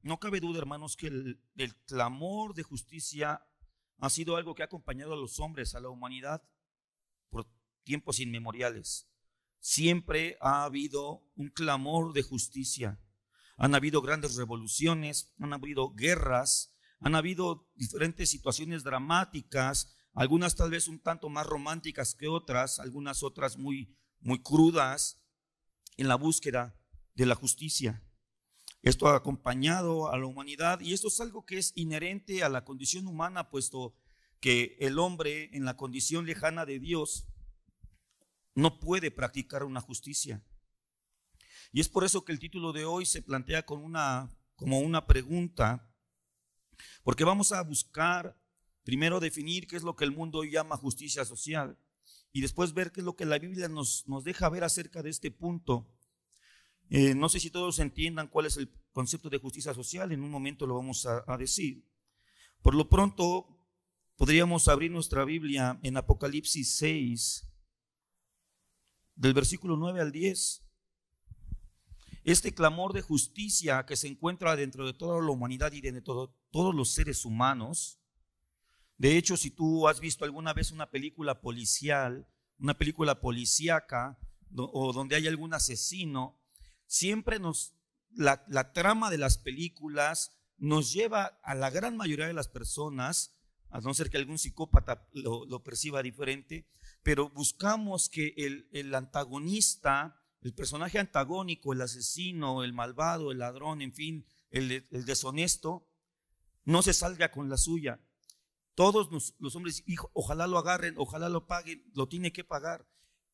no cabe duda, hermanos, que el clamor de justicia ha sido algo que ha acompañado a los hombres, a la humanidad, por tiempos inmemoriales. Siempre ha habido un clamor de justicia. Han habido grandes revoluciones, han habido guerras, han habido diferentes situaciones dramáticas, algunas tal vez un tanto más románticas que otras, algunas otras muy crudas, en la búsqueda de la justicia. Esto ha acompañado a la humanidad y esto es algo que es inherente a la condición humana, puesto que el hombre en la condición lejana de Dios no puede practicar una justicia. Y es por eso que el título de hoy se plantea como una pregunta, porque vamos a buscar primero definir qué es lo que el mundo llama justicia social y después ver qué es lo que la Biblia nos deja ver acerca de este punto. No sé si todos entiendan cuál es el concepto de justicia social, en un momento lo vamos a decir. Por lo pronto, podríamos abrir nuestra Biblia en Apocalipsis 6, del versículo 9 al 10. Este clamor de justicia que se encuentra dentro de toda la humanidad y de todos los seres humanos. De hecho, si tú has visto alguna vez una película policial, una película policíaca, o donde hay algún asesino, siempre la trama de las películas nos lleva a la gran mayoría de las personas, a no ser que algún psicópata lo perciba diferente, pero buscamos que el antagonista, el personaje antagónico, el asesino, el malvado, el ladrón, en fin, el deshonesto, no se salga con la suya. Todos los hombres, hijo, ojalá lo agarren, ojalá lo paguen, lo tiene que pagar.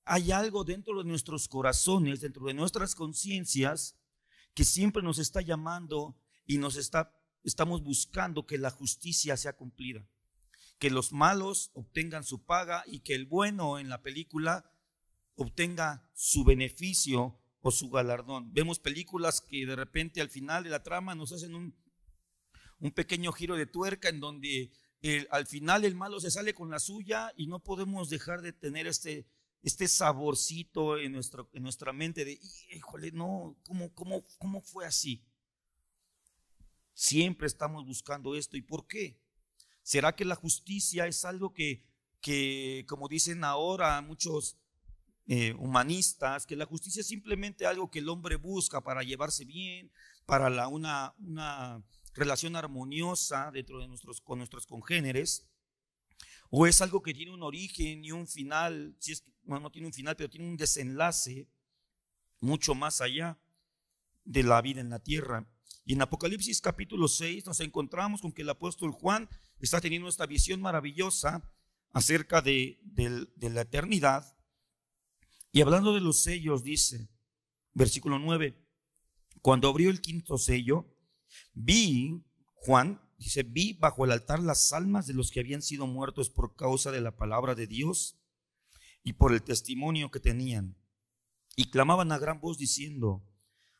Hay algo dentro de nuestros corazones, dentro de nuestras conciencias, que siempre nos está llamando y estamos buscando que la justicia sea cumplida, que los malos obtengan su paga y que el bueno en la película obtenga su beneficio o su galardón. Vemos películas que de repente al final de la trama nos hacen un pequeño giro de tuerca en donde al final el malo se sale con la suya y no podemos dejar de tener este saborcito en nuestra mente de, híjole, no, ¿cómo fue así? Siempre estamos buscando esto. ¿Y por qué? ¿Será que la justicia es algo que como dicen ahora muchos humanistas, que la justicia es simplemente algo que el hombre busca para llevarse bien, para una relación armoniosa con nuestros congéneres? ¿O es algo que tiene un origen y un final? Si es que no tiene un final, pero tiene un desenlace mucho más allá de la vida en la tierra. Y en Apocalipsis capítulo 6 nos encontramos con que el apóstol Juan está teniendo esta visión maravillosa acerca de la eternidad. Y hablando de los sellos, dice, versículo 9, cuando abrió el quinto sello, Juan dice, vi bajo el altar las almas de los que habían sido muertos por causa de la palabra de Dios y por el testimonio que tenían. Y clamaban a gran voz diciendo,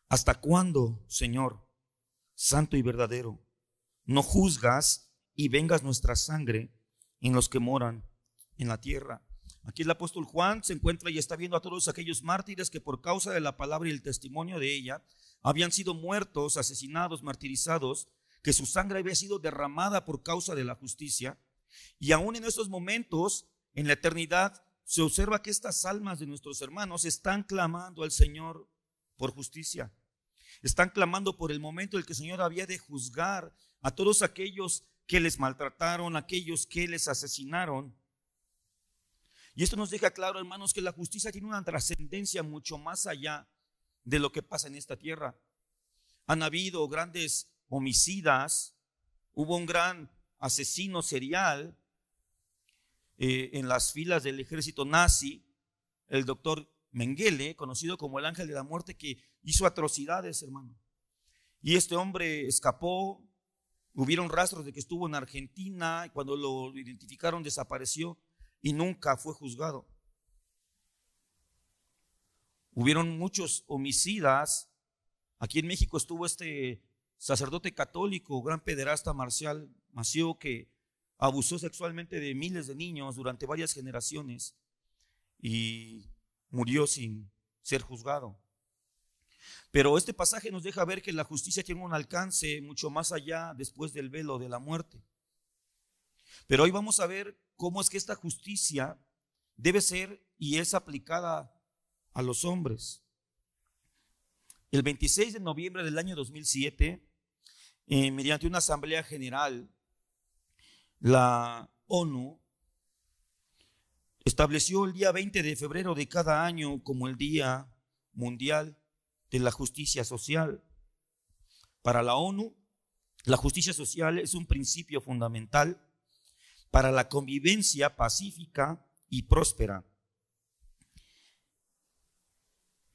¿hasta cuándo, Señor, santo y verdadero, no juzgas y vengas nuestra sangre en los que moran en la tierra? Aquí el apóstol Juan se encuentra y está viendo a todos aquellos mártires que por causa de la palabra y el testimonio de ella habían sido muertos, asesinados, martirizados, que su sangre había sido derramada por causa de la justicia. Y aún en estos momentos, en la eternidad, se observa que estas almas de nuestros hermanos están clamando al Señor por justicia. Están clamando por el momento en el que el Señor había de juzgar a todos aquellos que les maltrataron, aquellos que les asesinaron. Y esto nos deja claro, hermanos, que la justicia tiene una trascendencia mucho más allá de lo que pasa en esta tierra. Han habido grandes homicidas, hubo un gran asesino serial en las filas del ejército nazi, el doctor Mengele, conocido como el ángel de la muerte, que hizo atrocidades, hermano. Y este hombre escapó, hubieron rastros de que estuvo en Argentina, y cuando lo identificaron desapareció y nunca fue juzgado. Hubieron muchos homicidas. Aquí en México estuvo este sacerdote católico, gran pederasta Marcial Mació, que abusó sexualmente de miles de niños durante varias generaciones y murió sin ser juzgado. Pero este pasaje nos deja ver que la justicia tiene un alcance mucho más allá después del velo de la muerte. Pero hoy vamos a ver cómo es que esta justicia debe ser y es aplicada a los hombres. El 26 de noviembre del año 2007, mediante una asamblea general, la ONU estableció el día 20 de febrero de cada año como el Día Mundial de la Justicia Social. Para la ONU, la justicia social es un principio fundamental para la convivencia pacífica y próspera.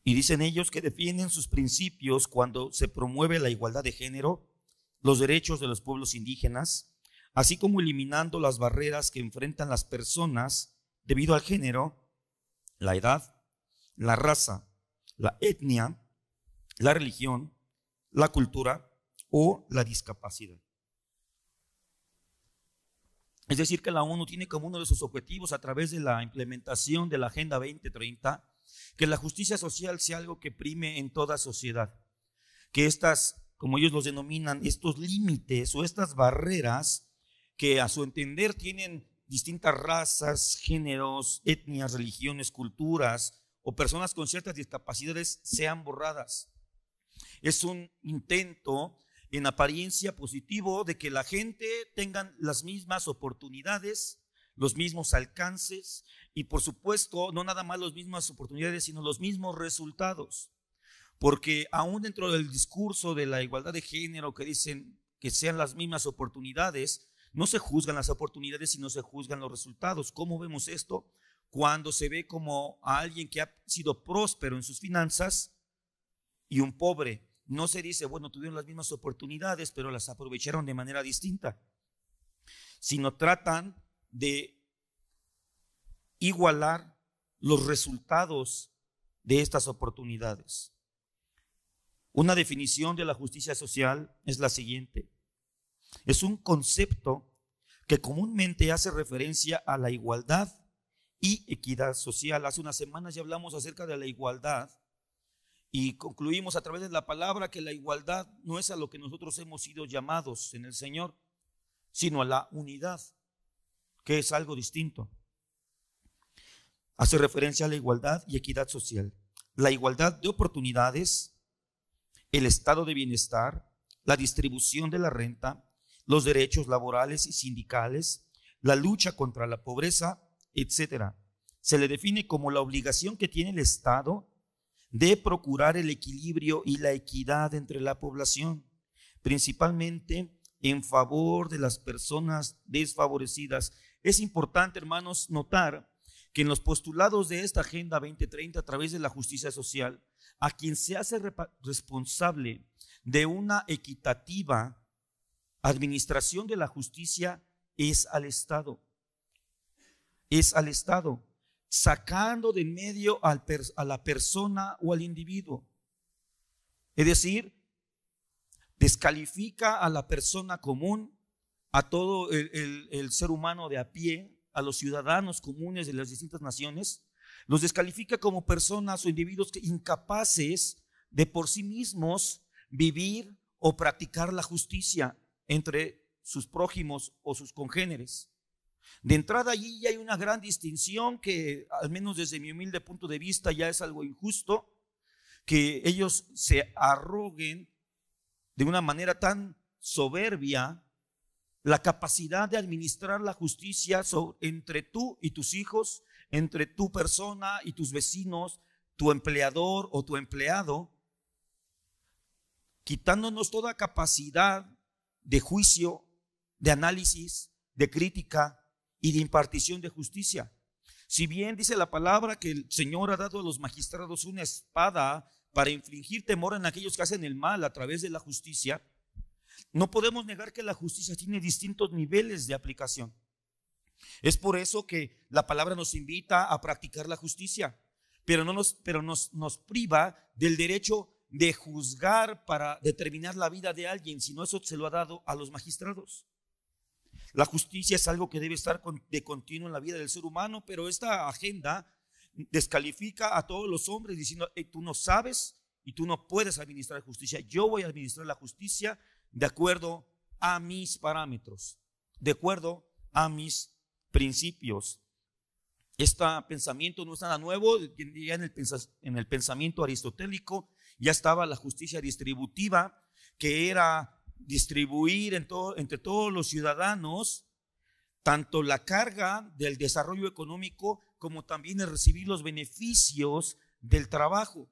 Y dicen ellos que defienden sus principios cuando se promueve la igualdad de género, los derechos de los pueblos indígenas, así como eliminando las barreras que enfrentan las personas debido al género, la edad, la raza, la etnia, la religión, la cultura o la discapacidad. Es decir, que la ONU tiene como uno de sus objetivos a través de la implementación de la Agenda 2030 que la justicia social sea algo que prime en toda sociedad, que estas, como ellos los denominan, estos límites o estas barreras que a su entender tienen distintas razas, géneros, etnias, religiones, culturas o personas con ciertas discapacidades sean borradas. Es un intento en apariencia positivo de que la gente tenga las mismas oportunidades, los mismos alcances y por supuesto no nada más las mismas oportunidades sino los mismos resultados, porque aún dentro del discurso de la igualdad de género que dicen que sean las mismas oportunidades, no se juzgan las oportunidades sino se juzgan los resultados. ¿Cómo vemos esto? Cuando se ve como a alguien que ha sido próspero en sus finanzas y un pobre. No se dice, bueno, tuvieron las mismas oportunidades, pero las aprovecharon de manera distinta, sino tratan de igualar los resultados de estas oportunidades. Una definición de la justicia social es la siguiente. Es un concepto que comúnmente hace referencia a la igualdad y equidad social. Hace unas semanas ya hablamos acerca de la igualdad y concluimos a través de la palabra que la igualdad no es a lo que nosotros hemos sido llamados en el Señor, sino a la unidad, que es algo distinto. Hace referencia a la igualdad y equidad social. La igualdad de oportunidades, el estado de bienestar, la distribución de la renta, los derechos laborales y sindicales, la lucha contra la pobreza, etc. Se le define como la obligación que tiene el Estado de procurar el equilibrio y la equidad entre la población, principalmente en favor de las personas desfavorecidas. Es importante, hermanos, notar que en los postulados de esta Agenda 2030 a través de la justicia social, a quien se hace responsable de una equitativa administración de la justicia es al Estado. Es al Estado, sacando de en medio a la persona o al individuo. Es decir, descalifica a la persona común, a todo el ser humano de a pie, a los ciudadanos comunes de las distintas naciones, los descalifica como personas o individuos incapaces de por sí mismos vivir o practicar la justicia entre sus prójimos o sus congéneres. De entrada allí ya hay una gran distinción que, al menos desde mi humilde punto de vista, ya es algo injusto, que ellos se arroguen de una manera tan soberbia la capacidad de administrar la justicia entre tú y tus hijos, entre tu persona y tus vecinos, tu empleador o tu empleado, quitándonos toda capacidad de juicio, de análisis, de crítica y de impartición de justicia. Si bien dice la palabra que el Señor ha dado a los magistrados una espada para infligir temor en aquellos que hacen el mal a través de la justicia, no podemos negar que la justicia tiene distintos niveles de aplicación. Es por eso que la palabra nos invita a practicar la justicia, pero nos priva del derecho de juzgar para determinar la vida de alguien, sino eso se lo ha dado a los magistrados. La justicia es algo que debe estar de continuo en la vida del ser humano, pero esta agenda descalifica a todos los hombres diciendo, tú no sabes y tú no puedes administrar justicia. Yo voy a administrar la justicia de acuerdo a mis parámetros, de acuerdo a mis principios. Este pensamiento no es nada nuevo. Ya en el pensamiento aristotélico ya estaba la justicia distributiva, que era distribuir entre todos los ciudadanos tanto la carga del desarrollo económico como también el recibir los beneficios del trabajo.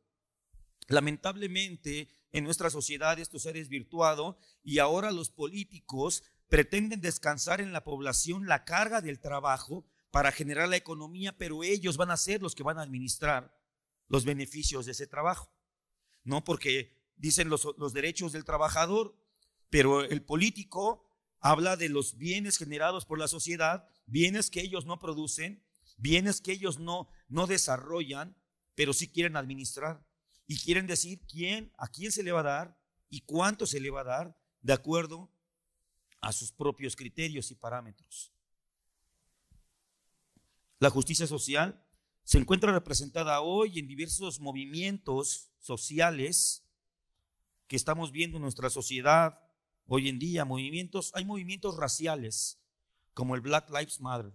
Lamentablemente, en nuestra sociedad esto se ha desvirtuado y ahora los políticos pretenden descansar en la población la carga del trabajo para generar la economía, pero ellos van a ser los que van a administrar los beneficios de ese trabajo, ¿no? Porque dicen los derechos del trabajador, pero el político habla de los bienes generados por la sociedad, bienes que ellos no producen, bienes que ellos no desarrollan, pero sí quieren administrar y quieren decir a quién se le va a dar y cuánto se le va a dar de acuerdo a sus propios criterios y parámetros. La justicia social se encuentra representada hoy en diversos movimientos sociales que estamos viendo en nuestra sociedad hoy en día. Hay movimientos raciales como el Black Lives Matter.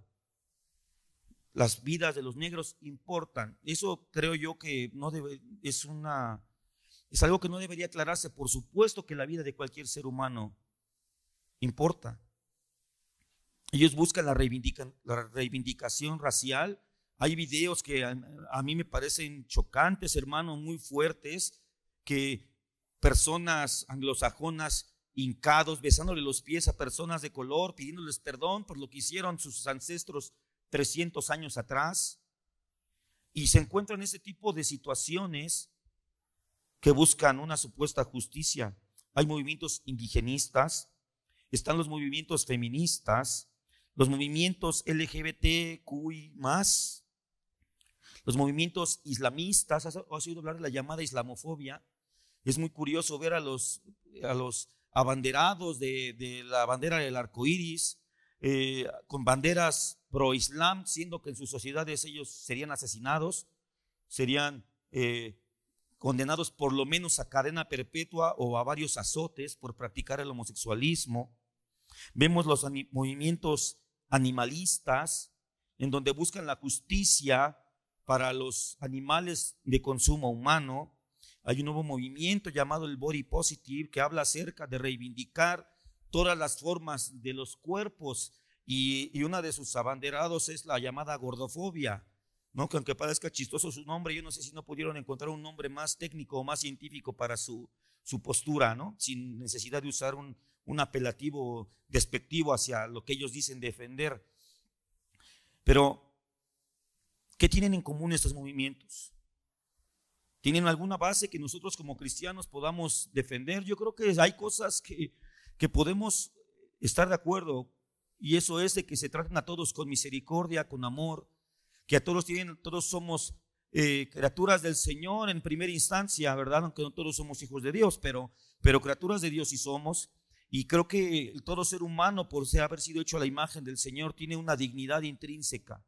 Las vidas de los negros importan. Eso creo yo que es algo que no debería aclararse. Por supuesto que la vida de cualquier ser humano importa. Ellos buscan la reivindicación racial. Hay videos que a mí me parecen chocantes, hermano, muy fuertes, que personas anglosajonas hincados, besándole los pies a personas de color, pidiéndoles perdón por lo que hicieron sus ancestros 300 años atrás. Y se encuentran ese tipo de situaciones que buscan una supuesta justicia. Hay movimientos indigenistas, están los movimientos feministas, los movimientos LGBTQI+, los movimientos islamistas. ¿Has oído hablar de la llamada islamofobia? Es muy curioso ver a los abanderados de la bandera del arco iris, con banderas pro islam, siendo que en sus sociedades ellos serían asesinados, serían condenados por lo menos a cadena perpetua o a varios azotes por practicar el homosexualismo. Vemos los movimientos animalistas, en donde buscan la justicia para los animales de consumo humano. Hay un nuevo movimiento llamado el Body Positive, que habla acerca de reivindicar todas las formas de los cuerpos, y una de sus abanderados es la llamada gordofobia, ¿no? Que aunque parezca chistoso su nombre, yo no sé si no pudieron encontrar un nombre más técnico o más científico para su postura, ¿no? Sin necesidad de usar un apelativo despectivo hacia lo que ellos dicen defender. Pero, ¿qué tienen en común estos movimientos? ¿Tienen alguna base que nosotros como cristianos podamos defender? Yo creo que hay cosas que podemos estar de acuerdo, y eso es de que se traten a todos con misericordia, con amor, que a todos somos criaturas del Señor en primera instancia, ¿verdad? Aunque no todos somos hijos de Dios, pero criaturas de Dios sí somos. Y creo que todo ser humano, por haber sido hecho a la imagen del Señor, tiene una dignidad intrínseca,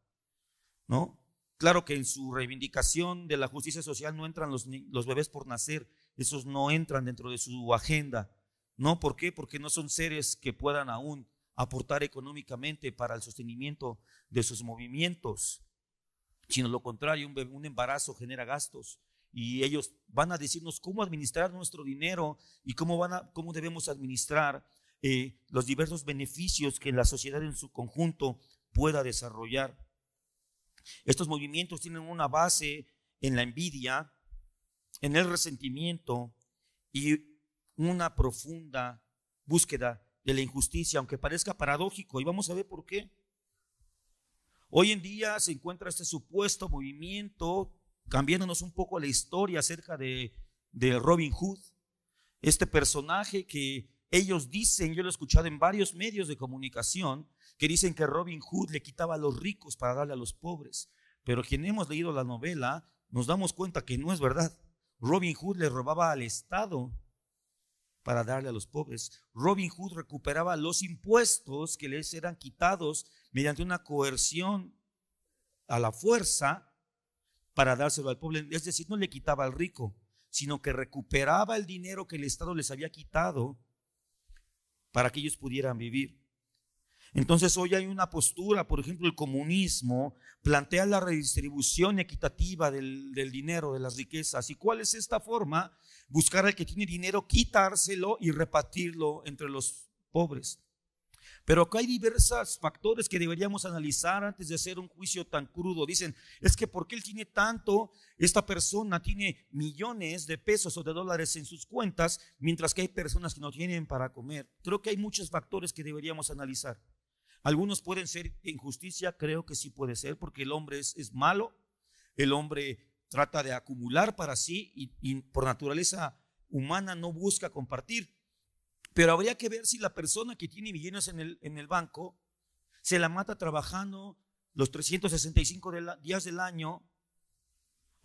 ¿no? Claro que en su reivindicación de la justicia social no entran los bebés por nacer, esos no entran dentro de su agenda, ¿no? ¿Por qué? Porque no son seres que puedan aún aportar económicamente para el sostenimiento de sus movimientos, sino lo contrario, un embarazo genera gastos, y ellos van a decirnos cómo administrar nuestro dinero y cómo debemos administrar los diversos beneficios que la sociedad en su conjunto pueda desarrollar. Estos movimientos tienen una base en la envidia, en el resentimiento y una profunda búsqueda de la injusticia, aunque parezca paradójico, y vamos a ver por qué. Hoy en día se encuentra este supuesto movimiento, cambiándonos un poco la historia acerca de Robin Hood, este personaje que ellos dicen, yo lo he escuchado en varios medios de comunicación, que dicen que Robin Hood le quitaba a los ricos para darle a los pobres, pero quien hemos leído la novela nos damos cuenta que no es verdad. Robin Hood le robaba al Estado para darle a los pobres. Robin Hood recuperaba los impuestos que les eran quitados mediante una coerción a la fuerza para dárselo al pobre. Es decir, no le quitaba al rico, sino que recuperaba el dinero que el Estado les había quitado para que ellos pudieran vivir. Entonces hoy hay una postura, por ejemplo, el comunismo plantea la redistribución equitativa del dinero, de las riquezas. ¿Y cuál es esta forma? Buscar al que tiene dinero, quitárselo y repartirlo entre los pobres. Pero acá hay diversos factores que deberíamos analizar antes de hacer un juicio tan crudo. Dicen, es que ¿por qué él tiene tanto? Esta persona tiene millones de pesos o de dólares en sus cuentas, mientras que hay personas que no tienen para comer. Creo que hay muchos factores que deberíamos analizar. Algunos pueden ser injusticia, creo que sí puede ser, porque el hombre es malo, el hombre trata de acumular para sí y por naturaleza humana no busca compartir. Pero habría que ver si la persona que tiene millones en el banco se la mata trabajando los 365 días del año,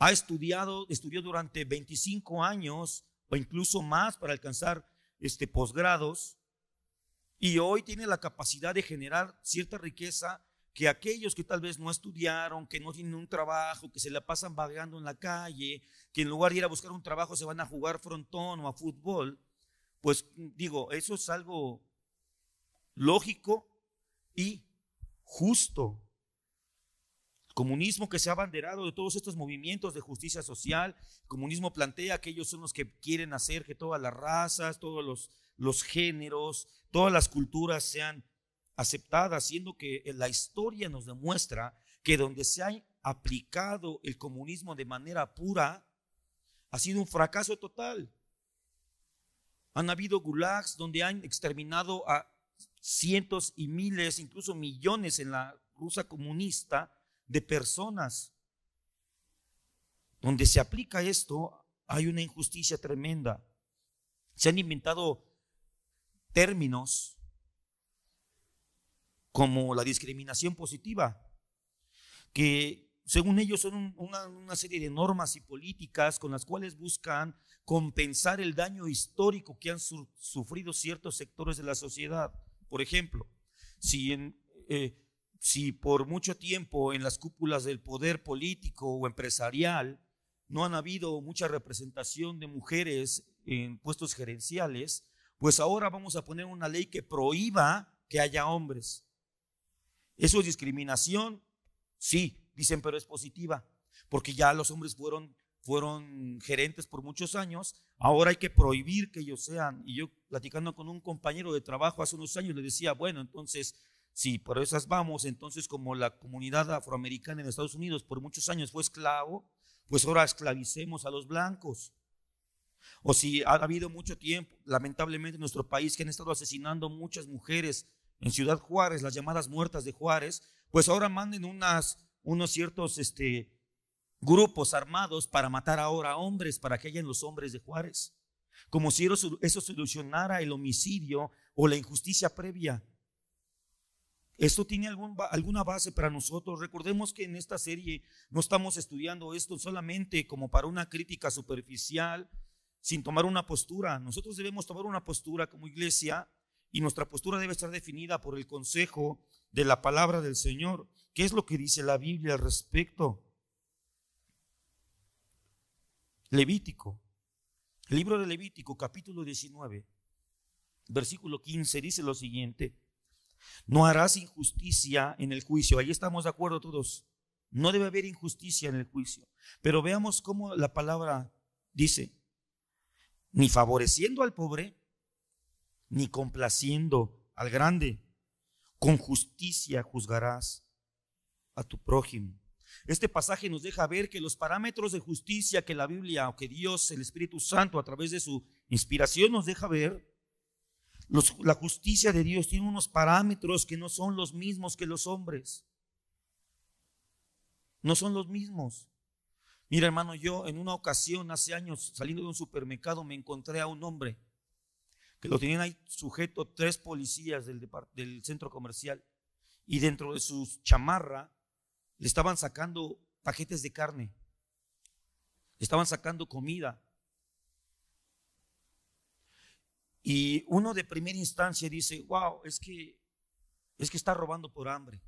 estudió durante 25 años o incluso más para alcanzar posgrados, y hoy tiene la capacidad de generar cierta riqueza que aquellos que tal vez no estudiaron, que no tienen un trabajo, que se la pasan vagando en la calle, que en lugar de ir a buscar un trabajo se van a jugar frontón o a fútbol. Pues digo, eso es algo lógico y justo. El comunismo que se ha abanderado de todos estos movimientos de justicia social, el comunismo plantea que ellos son los que quieren hacer que todas las razas, todos los géneros, todas las culturas sean aceptadas, siendo que la historia nos demuestra que donde se ha aplicado el comunismo de manera pura, ha sido un fracaso total. Han habido gulags donde han exterminado a cientos y miles, incluso millones en la Rusia comunista de personas. Donde se aplica esto, hay una injusticia tremenda. Se han inventado términos como la discriminación positiva, que según ellos son una serie de normas y políticas con las cuales buscan compensar el daño histórico que han sufrido ciertos sectores de la sociedad. Por ejemplo, si por mucho tiempo en las cúpulas del poder político o empresarial no han habido mucha representación de mujeres en puestos gerenciales, pues ahora vamos a poner una ley que prohíba que haya hombres. ¿Eso es discriminación? Sí, dicen, pero es positiva, porque ya los hombres fueron gerentes por muchos años, ahora hay que prohibir que ellos sean. Y yo, platicando con un compañero de trabajo hace unos años, le decía, bueno, entonces, si por esas vamos, entonces como la comunidad afroamericana en Estados Unidos por muchos años fue esclavo, pues ahora esclavicemos a los blancos. O si ha habido mucho tiempo, lamentablemente en nuestro país, que han estado asesinando muchas mujeres en Ciudad Juárez, las llamadas muertas de Juárez, pues ahora manden unos ciertos grupos armados para matar ahora a hombres, para que hayan los hombres de Juárez, como si eso solucionara el homicidio o la injusticia previa. ¿Esto tiene alguna base para nosotros? Recordemos que en esta serie no estamos estudiando esto solamente como para una crítica superficial, sin tomar una postura. Nosotros debemos tomar una postura como iglesia, y nuestra postura debe estar definida por el consejo de la palabra del Señor. ¿Qué es lo que dice la Biblia al respecto? Levítico, el libro de Levítico, capítulo 19, versículo 15, dice lo siguiente: no harás injusticia en el juicio. Ahí estamos de acuerdo todos. No debe haber injusticia en el juicio. Pero veamos cómo la palabra dice: ni favoreciendo al pobre, ni complaciendo al grande. Con justicia juzgarás a tu prójimo. Este pasaje nos deja ver que los parámetros de justicia que la Biblia, o que Dios, el Espíritu Santo, a través de su inspiración nos deja ver, la justicia de Dios tiene unos parámetros que no son los mismos que los hombres. No son los mismos. Mira, hermano, yo en una ocasión hace años, saliendo de un supermercado, me encontré a un hombre que lo tenían ahí sujeto 3 policías del centro comercial, y dentro de su chamarra le estaban sacando paquetes de carne, le estaban sacando comida. Y uno de primera instancia dice: wow, es que está robando por hambre.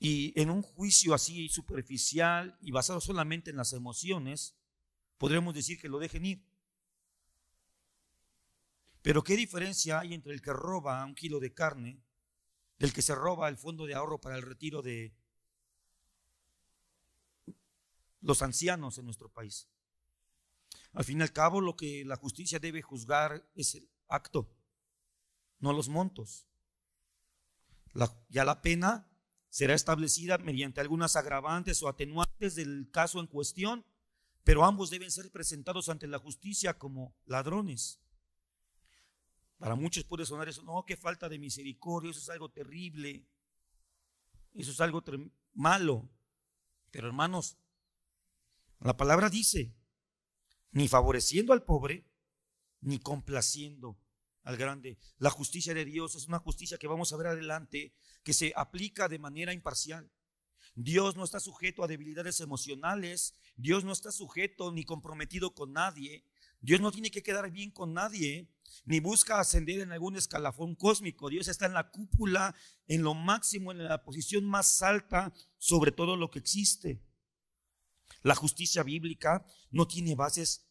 Y en un juicio así superficial y basado solamente en las emociones, podríamos decir que lo dejen ir. Pero ¿qué diferencia hay entre el que roba 1 kilo de carne del que se roba el fondo de ahorro para el retiro de los ancianos en nuestro país? Al fin y al cabo, lo que la justicia debe juzgar es el acto, no los montos. Ya la pena será establecida mediante algunas agravantes o atenuantes del caso en cuestión, pero ambos deben ser presentados ante la justicia como ladrones. Para muchos puede sonar eso, no, qué falta de misericordia, eso es algo terrible, eso es algo malo. Pero hermanos, la palabra dice, ni favoreciendo al pobre, ni complaciendo al grande. La justicia de Dios es una justicia que vamos a ver adelante, que se aplica de manera imparcial. Dios no está sujeto a debilidades emocionales, Dios no está sujeto ni comprometido con nadie, Dios no tiene que quedar bien con nadie, ni busca ascender en algún escalafón cósmico. Dios está en la cúpula, en lo máximo, en la posición más alta sobre todo lo que existe. La justicia bíblica no tiene bases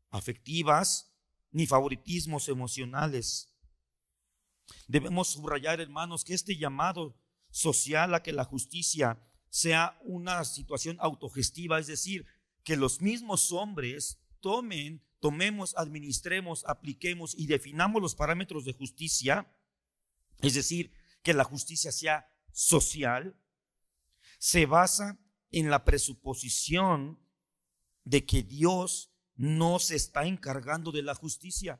afectivas ni favoritismos emocionales. Debemos subrayar, hermanos, que este llamado social a que la justicia sea una situación autogestiva, es decir, que los mismos hombres tomemos, administremos, apliquemos y definamos los parámetros de justicia, es decir, que la justicia sea social, se basa en la presuposición de que Dios no se está encargando de la justicia,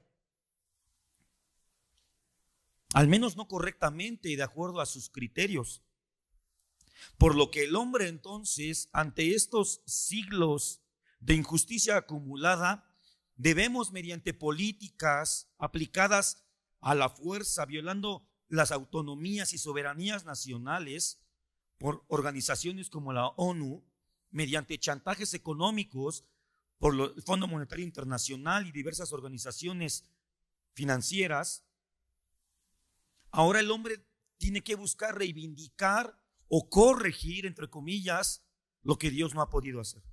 al menos no correctamente y de acuerdo a sus criterios. Por lo que el hombre entonces, ante estos siglos de injusticia acumulada, debemos, mediante políticas aplicadas a la fuerza, violando las autonomías y soberanías nacionales por organizaciones como la ONU, mediante chantajes económicos por el Fondo Monetario Internacional y diversas organizaciones financieras, ahora el hombre tiene que buscar reivindicar o corregir, entre comillas, lo que Dios no ha podido hacer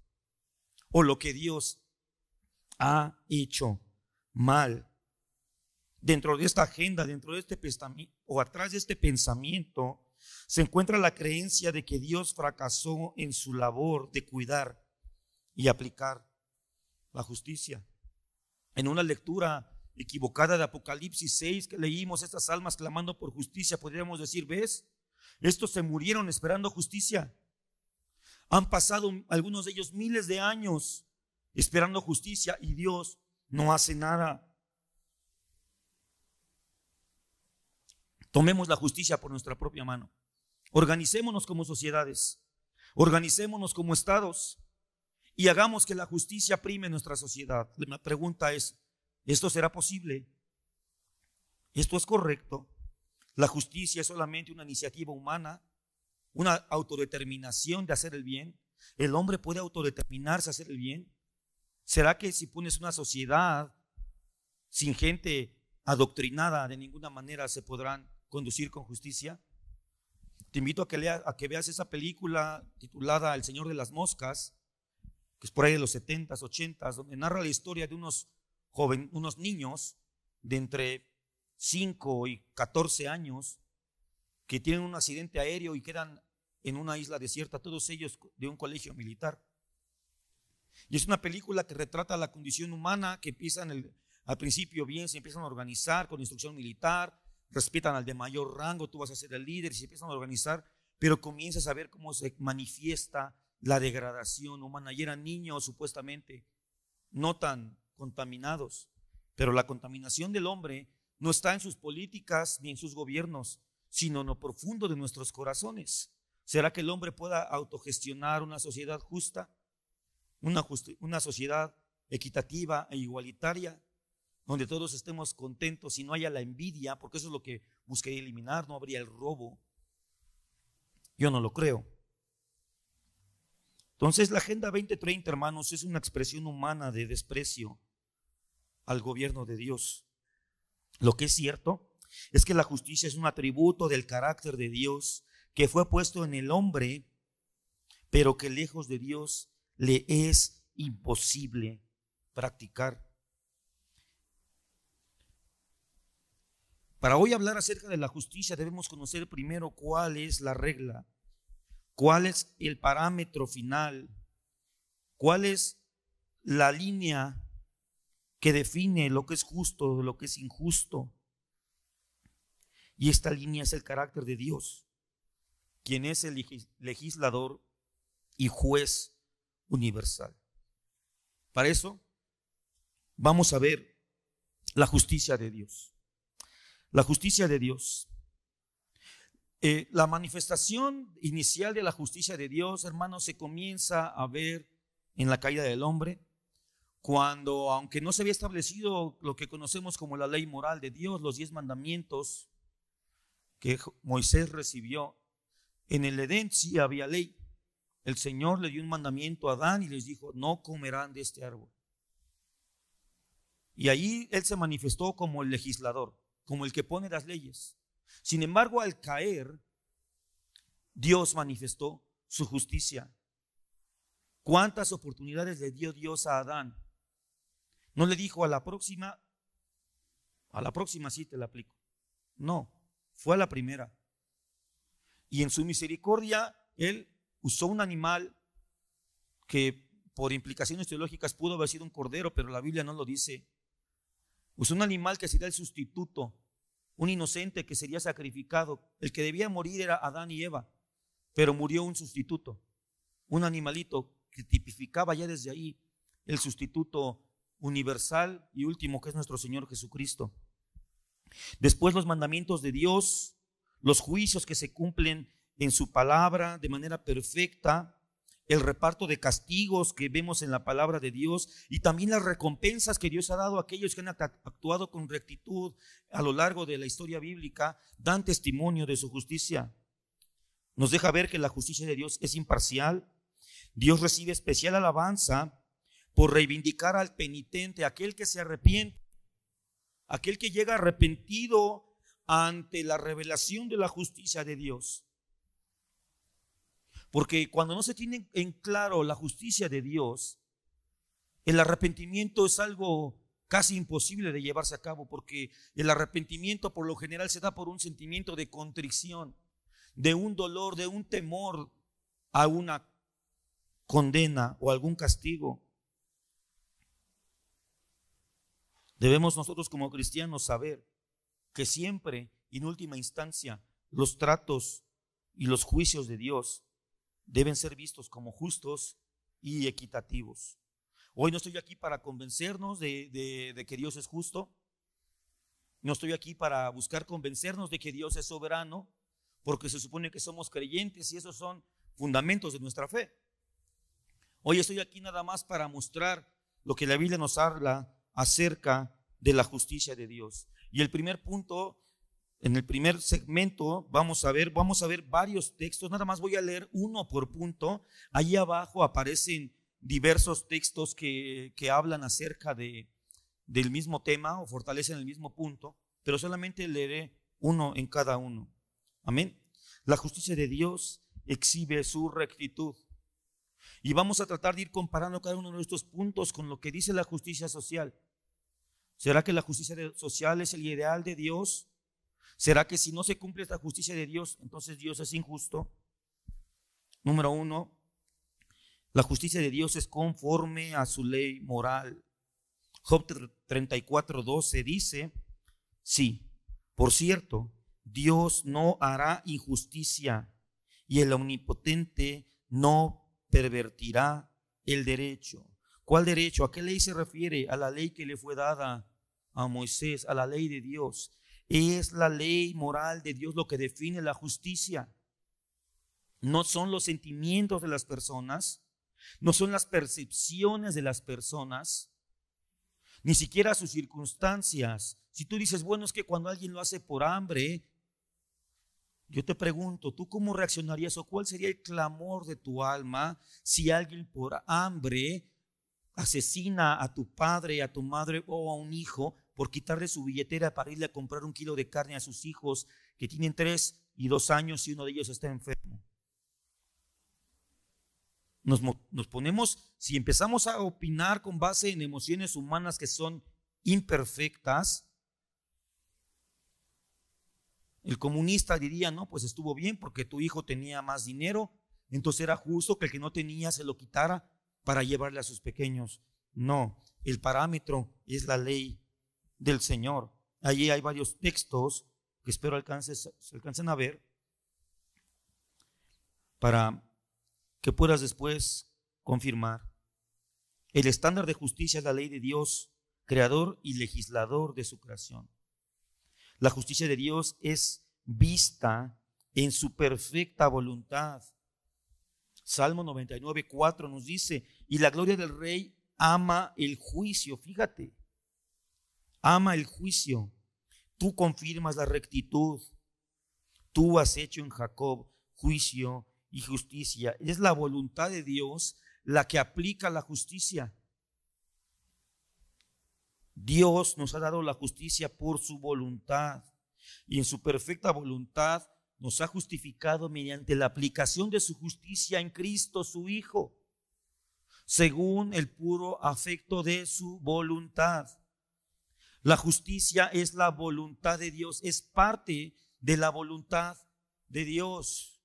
o lo que Dios ha hecho mal. Dentro de esta agenda, dentro de este pensamiento o atrás de este pensamiento, se encuentra la creencia de que Dios fracasó en su labor de cuidar y aplicar la justicia. En una lectura equivocada de Apocalipsis 6, que leímos estas almas clamando por justicia, podríamos decir, ¿ves? Estos se murieron esperando justicia. Han pasado algunos de ellos miles de años esperando justicia y Dios no hace nada. Tomemos la justicia por nuestra propia mano. Organicémonos como sociedades, organicémonos como estados y hagamos que la justicia prime en nuestra sociedad. La pregunta es, ¿esto será posible? ¿Esto es correcto? La justicia es solamente una iniciativa humana, una autodeterminación de hacer el bien. ¿El hombre puede autodeterminarse a hacer el bien? ¿Será que si pones una sociedad sin gente adoctrinada, de ninguna manera se podrán conducir con justicia? Te invito a que veas esa película titulada El Señor de las Moscas, que es por ahí de los 70s, 80s, donde narra la historia de unos niños de entre 5 y 14 años que tienen un accidente aéreo y quedan en una isla desierta, todos ellos de un colegio militar. Y es una película que retrata la condición humana, que empiezan al principio bien, se empiezan a organizar con instrucción militar, respetan al de mayor rango, tú vas a ser el líder y se empiezan a organizar, pero comienzas a ver cómo se manifiesta la degradación humana. Y eran niños supuestamente no tan contaminados, pero la contaminación del hombre no está en sus políticas ni en sus gobiernos, sino en lo profundo de nuestros corazones. ¿Será que el hombre pueda autogestionar una sociedad justa, una sociedad equitativa e igualitaria, donde todos estemos contentos y no haya la envidia? Porque eso es lo que busqué eliminar, no habría el robo. Yo no lo creo. Entonces la Agenda 2030, hermanos, es una expresión humana de desprecio al gobierno de Dios. Lo que es cierto es que la justicia es un atributo del carácter de Dios que fue puesto en el hombre, pero que lejos de Dios le es imposible practicar. Para hoy hablar acerca de la justicia debemos conocer primero cuál es la regla, cuál es el parámetro final, cuál es la línea que define lo que es justo de lo que es injusto. Y esta línea es el carácter de Dios, quien es el legislador y juez universal. Para eso vamos a ver la justicia de Dios. La justicia de Dios. La manifestación inicial de la justicia de Dios, hermanos, se comienza a ver en la caída del hombre, cuando, aunque no se había establecido lo que conocemos como la ley moral de Dios, los 10 mandamientos que Moisés recibió, en el Edén sí había ley. El Señor le dio un mandamiento a Adán y les dijo: no comerán de este árbol. Y ahí Él se manifestó como el legislador, como el que pone las leyes. Sin embargo, al caer, Dios manifestó su justicia. ¿Cuántas oportunidades le dio Dios a Adán? No le dijo: a la próxima sí te la aplico. No, fue a la primera. Y en su misericordia, Él usó un animal que por implicaciones teológicas pudo haber sido un cordero, pero la Biblia no lo dice. Usó un animal que sería el sustituto, un inocente que sería sacrificado. El que debía morir era Adán y Eva, pero murió un sustituto, un animalito que tipificaba ya desde ahí el sustituto universal y último, que es nuestro Señor Jesucristo. Después, los mandamientos de Dios, los juicios que se cumplen en su palabra de manera perfecta, el reparto de castigos que vemos en la palabra de Dios y también las recompensas que Dios ha dado a aquellos que han actuado con rectitud a lo largo de la historia bíblica, dan testimonio de su justicia. Nos deja ver que la justicia de Dios es imparcial. Dios recibe especial alabanza por reivindicar al penitente, aquel que se arrepiente, aquel que llega arrepentido ante la revelación de la justicia de Dios. Porque cuando no se tiene en claro la justicia de Dios, el arrepentimiento es algo casi imposible de llevarse a cabo, porque el arrepentimiento por lo general se da por un sentimiento de contrición, de un dolor, de un temor a una condena o algún castigo. Debemos nosotros como cristianos saber que siempre, en última instancia, los tratos y los juicios de Dios deben ser vistos como justos y equitativos. Hoy no estoy aquí para convencernos de que Dios es justo. No estoy aquí para buscar convencernos de que Dios es soberano, porque se supone que somos creyentes y esos son fundamentos de nuestra fe. Hoy estoy aquí nada más para mostrar lo que la Biblia nos habla acerca de la justicia de Dios. Y el primer punto, en el primer segmento, vamos a ver varios textos. Nada más voy a leer uno por punto. Allí abajo aparecen diversos textos que hablan acerca del mismo tema o fortalecen el mismo punto, pero solamente leeré uno en cada uno. Amén. La justicia de Dios exhibe su rectitud. Y vamos a tratar de ir comparando cada uno de estos puntos con lo que dice la justicia social. ¿Será que la justicia social es el ideal de Dios? ¿Será que si no se cumple esta justicia de Dios, entonces Dios es injusto? Número 1, la justicia de Dios es conforme a su ley moral. Job 34:12 dice: sí, por cierto, Dios no hará injusticia y el omnipotente no pervertirá el derecho. ¿Cuál derecho? ¿A qué ley se refiere? A la ley que le fue dada a Moisés, a la ley de Dios. Es la ley moral de Dios lo que define la justicia. No son los sentimientos de las personas, no son las percepciones de las personas, ni siquiera sus circunstancias. Si tú dices, bueno, es que cuando alguien lo hace por hambre, yo te pregunto, ¿tú cómo reaccionarías o cuál sería el clamor de tu alma si alguien por hambre asesina a tu padre, a tu madre o a un hijo por quitarle su billetera para irle a comprar 1 kilo de carne a sus hijos que tienen 3 y 2 años y uno de ellos está enfermo. Nos ponemos, si empezamos a opinar con base en emociones humanas que son imperfectas, el comunista diría, no, pues estuvo bien porque tu hijo tenía más dinero, entonces era justo que el que no tenía se lo quitara para llevarle a sus pequeños. No, el parámetro es la ley del Señor. Allí hay varios textos que espero se alcancen a ver para que puedas después confirmar. El estándar de justicia es la ley de Dios, creador y legislador de su creación. La justicia de Dios es vista en su perfecta voluntad. Salmo 99:4 nos dice, y la gloria del rey ama el juicio. Fíjate, ama el juicio. Tú confirmas la rectitud. Tú has hecho en Jacob juicio y justicia. Es la voluntad de Dios la que aplica la justicia. Dios nos ha dado la justicia por su voluntad y en su perfecta voluntad nos ha justificado mediante la aplicación de su justicia en Cristo, su Hijo, según el puro afecto de su voluntad. La justicia es la voluntad de Dios, es parte de la voluntad de Dios.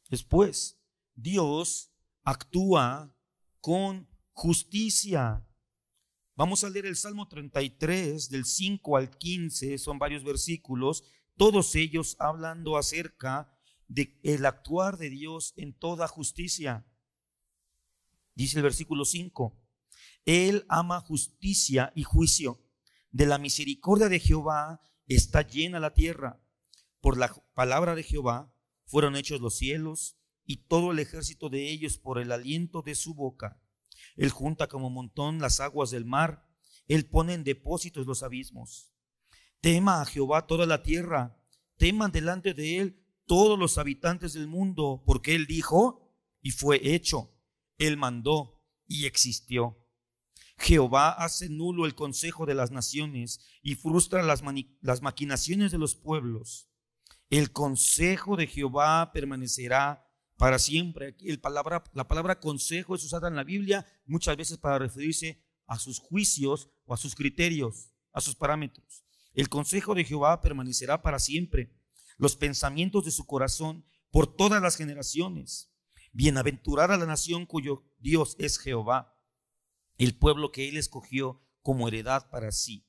Después, Dios actúa con justicia. Vamos a leer el Salmo 33, del 5 al 15, son varios versículos, todos ellos hablando acerca del actuar de Dios en toda justicia. Dice el versículo 5, Él ama justicia y juicio. De la misericordia de Jehová está llena la tierra. Por la palabra de Jehová fueron hechos los cielos y todo el ejército de ellos por el aliento de su boca. Él junta como montón las aguas del mar. Él pone en depósitos los abismos. Tema a Jehová toda la tierra. Teman delante de él todos los habitantes del mundo, porque él dijo y fue hecho. Él mandó y existió. Jehová hace nulo el consejo de las naciones y frustra las maquinaciones de los pueblos. El consejo de Jehová permanecerá para siempre. La palabra consejo es usada en la Biblia muchas veces para referirse a sus juicios o a sus criterios, a sus parámetros. El consejo de Jehová permanecerá para siempre, los pensamientos de su corazón por todas las generaciones. Bienaventurada la nación cuyo Dios es Jehová, el pueblo que él escogió como heredad para sí.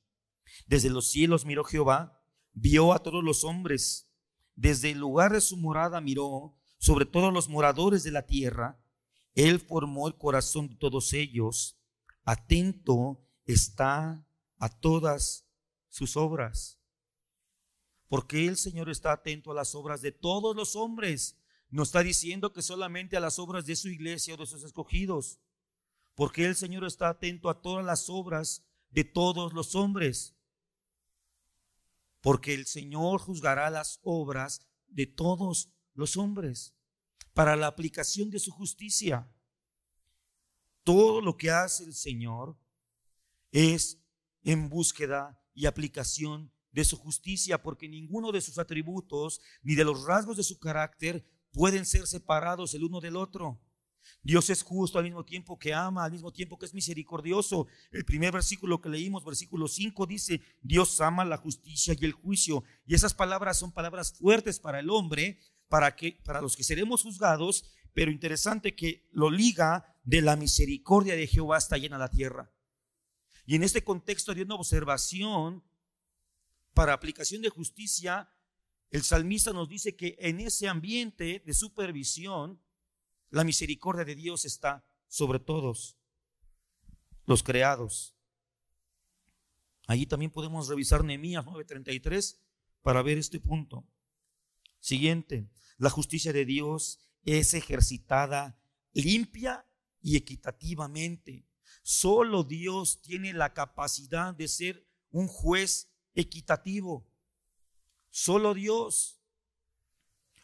Desde los cielos miró Jehová, vio a todos los hombres. Desde el lugar de su morada miró sobre todos los moradores de la tierra. Él formó el corazón de todos ellos. Atento está a todas sus obras. Porque el Señor está atento a las obras de todos los hombres. No está diciendo que solamente a las obras de su iglesia o de sus escogidos. Porque el Señor está atento a todas las obras de todos los hombres. Porque el Señor juzgará las obras de todos los hombres para la aplicación de su justicia. Todo lo que hace el Señor es en búsqueda y aplicación de su justicia, porque ninguno de sus atributos ni de los rasgos de su carácter pueden ser separados el uno del otro. Dios es justo al mismo tiempo que ama, al mismo tiempo que es misericordioso. El primer versículo que leímos, versículo 5, dice: Dios ama la justicia y el juicio. Y esas palabras son palabras fuertes para el hombre, para los que seremos juzgados, pero interesante que lo liga de la misericordia de Jehová está llena la tierra. Y en este contexto de una observación para aplicación de justicia, el salmista nos dice que en ese ambiente de supervisión, la misericordia de Dios está sobre todos los creados. Allí también podemos revisar Nehemías 9:33 para ver este punto. Siguiente, la justicia de Dios es ejercitada limpia y equitativamente. Solo Dios tiene la capacidad de ser un juez equitativo. Solo Dios.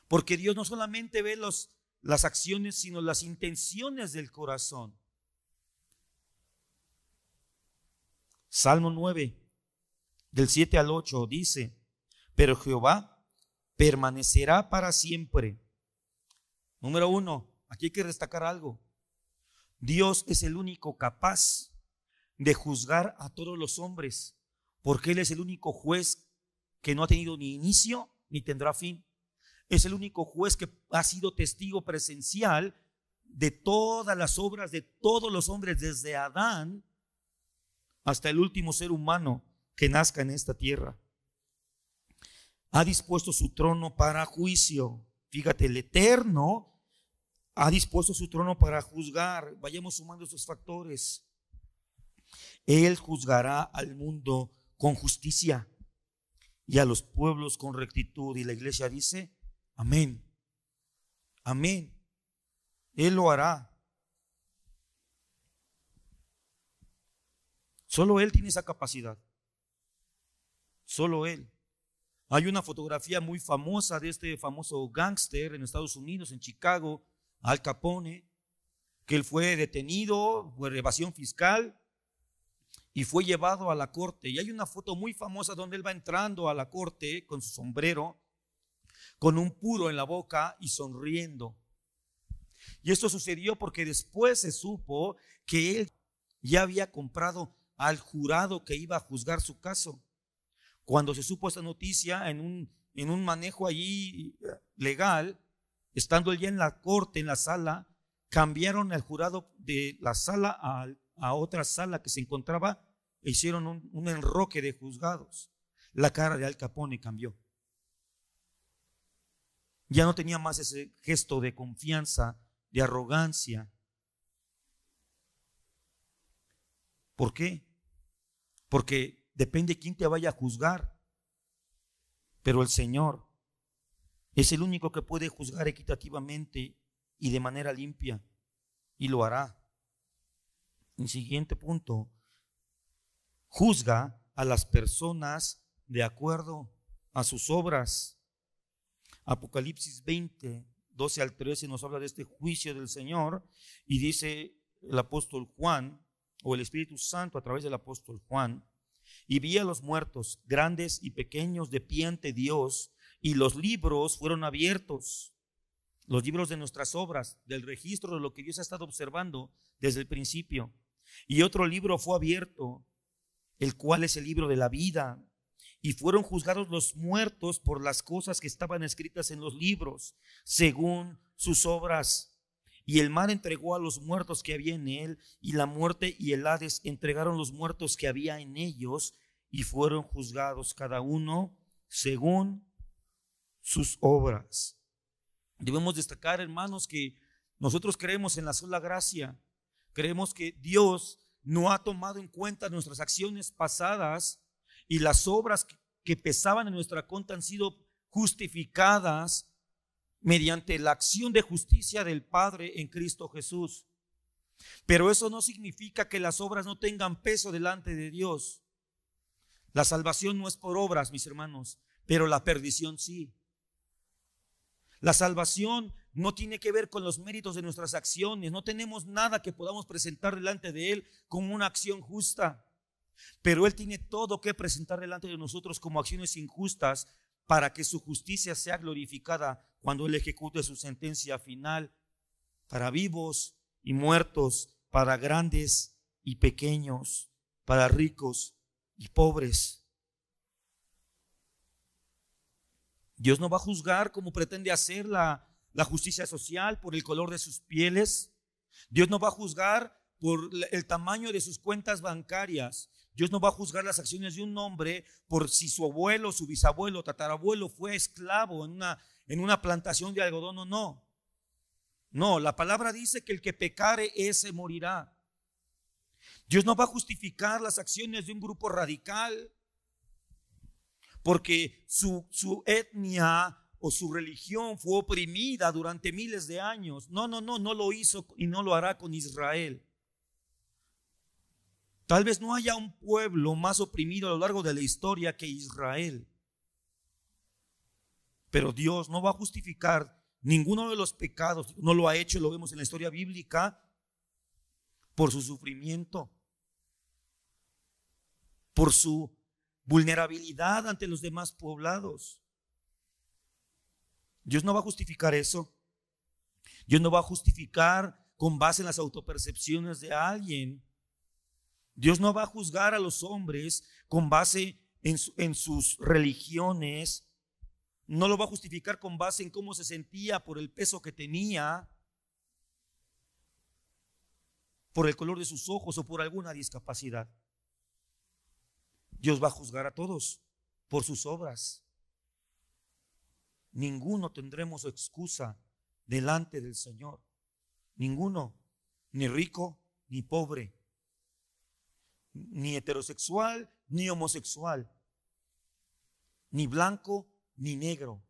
Porque Dios no solamente ve las acciones, sino las intenciones del corazón. Salmo 9, del 7 al 8 dice: pero Jehová permanecerá para siempre. Número 1, aquí hay que destacar algo. Dios es el único capaz de juzgar a todos los hombres, porque Él es el único juez que no ha tenido ni inicio ni tendrá fin. Es el único juez que ha sido testigo presencial de todas las obras de todos los hombres, desde Adán hasta el último ser humano que nazca en esta tierra. Ha dispuesto su trono para juicio. Fíjate, el Eterno ha dispuesto su trono para juzgar. Vayamos sumando estos factores. Él juzgará al mundo con justicia y a los pueblos con rectitud. Y la iglesia dice, amén, amén. Él lo hará. Solo Él tiene esa capacidad. Solo Él. Hay una fotografía muy famosa de este famoso gángster en Estados Unidos, en Chicago, Al Capone, que él fue detenido por evasión fiscal y fue llevado a la corte. Y hay una foto muy famosa donde él va entrando a la corte con su sombrero, con un puro en la boca y sonriendo. Y esto sucedió porque después se supo que él ya había comprado al jurado que iba a juzgar su caso. Cuando se supo esta noticia en un manejo allí legal, estando él ya en la corte, en la sala, cambiaron al jurado de la sala a otra sala que se encontraba e hicieron un enroque de juzgados. La cara de Al Capone cambió. Ya no tenía más ese gesto de confianza, de arrogancia. ¿Por qué? Porque depende quién te vaya a juzgar. Pero el Señor es el único que puede juzgar equitativamente y de manera limpia, y lo hará. El siguiente punto: juzga a las personas de acuerdo a sus obras. Apocalipsis 20, 12 al 13 nos habla de este juicio del Señor, y dice el apóstol Juan, o el Espíritu Santo a través del apóstol Juan: y vi a los muertos, grandes y pequeños, de pie ante Dios, y los libros fueron abiertos, los libros de nuestras obras, del registro de lo que Dios ha estado observando desde el principio. Y otro libro fue abierto, el cual es el libro de la vida. Y fueron juzgados los muertos por las cosas que estaban escritas en los libros, según sus obras. Y el mar entregó a los muertos que había en él, y la muerte y el Hades entregaron los muertos que había en ellos, y fueron juzgados cada uno según sus obras. Debemos destacar, hermanos, que nosotros creemos en la sola gracia. Creemos que Dios no ha tomado en cuenta nuestras acciones pasadas, y las obras que pesaban en nuestra conta han sido justificadas mediante la acción de justicia del Padre en Cristo Jesús. Pero eso no significa que las obras no tengan peso delante de Dios. La salvación no es por obras, mis hermanos, pero la perdición sí. La salvación no tiene que ver con los méritos de nuestras acciones. No tenemos nada que podamos presentar delante de Él como una acción justa. Pero Él tiene todo que presentar delante de nosotros como acciones injustas, para que su justicia sea glorificada cuando Él ejecute su sentencia final, para vivos y muertos, para grandes y pequeños, para ricos y pobres. Dios no va a juzgar como pretende hacer la justicia social por el color de sus pieles. Dios no va a juzgar por el tamaño de sus cuentas bancarias. Dios no va a juzgar las acciones de un hombre por si su abuelo, su bisabuelo, tatarabuelo fue esclavo en una plantación de algodón o no. No, la palabra dice que el que pecare, ese morirá. Dios no va a justificar las acciones de un grupo radical porque su etnia o su religión fue oprimida durante miles de años. No lo hizo y no lo hará con Israel. Tal vez no haya un pueblo más oprimido a lo largo de la historia que Israel. Pero Dios no va a justificar ninguno de los pecados. No lo ha hecho, lo vemos en la historia bíblica, por su sufrimiento, por su vulnerabilidad ante los demás poblados. Dios no va a justificar eso. Dios no va a justificar con base en las autopercepciones de alguien. Dios no va a juzgar a los hombres con base en sus religiones. No lo va a justificar con base en cómo se sentía por el peso que tenía, por el color de sus ojos o por alguna discapacidad. Dios va a juzgar a todos por sus obras. Ninguno tendremos excusa delante del Señor. Ninguno, ni rico ni pobre, ni heterosexual ni homosexual, ni blanco ni negro,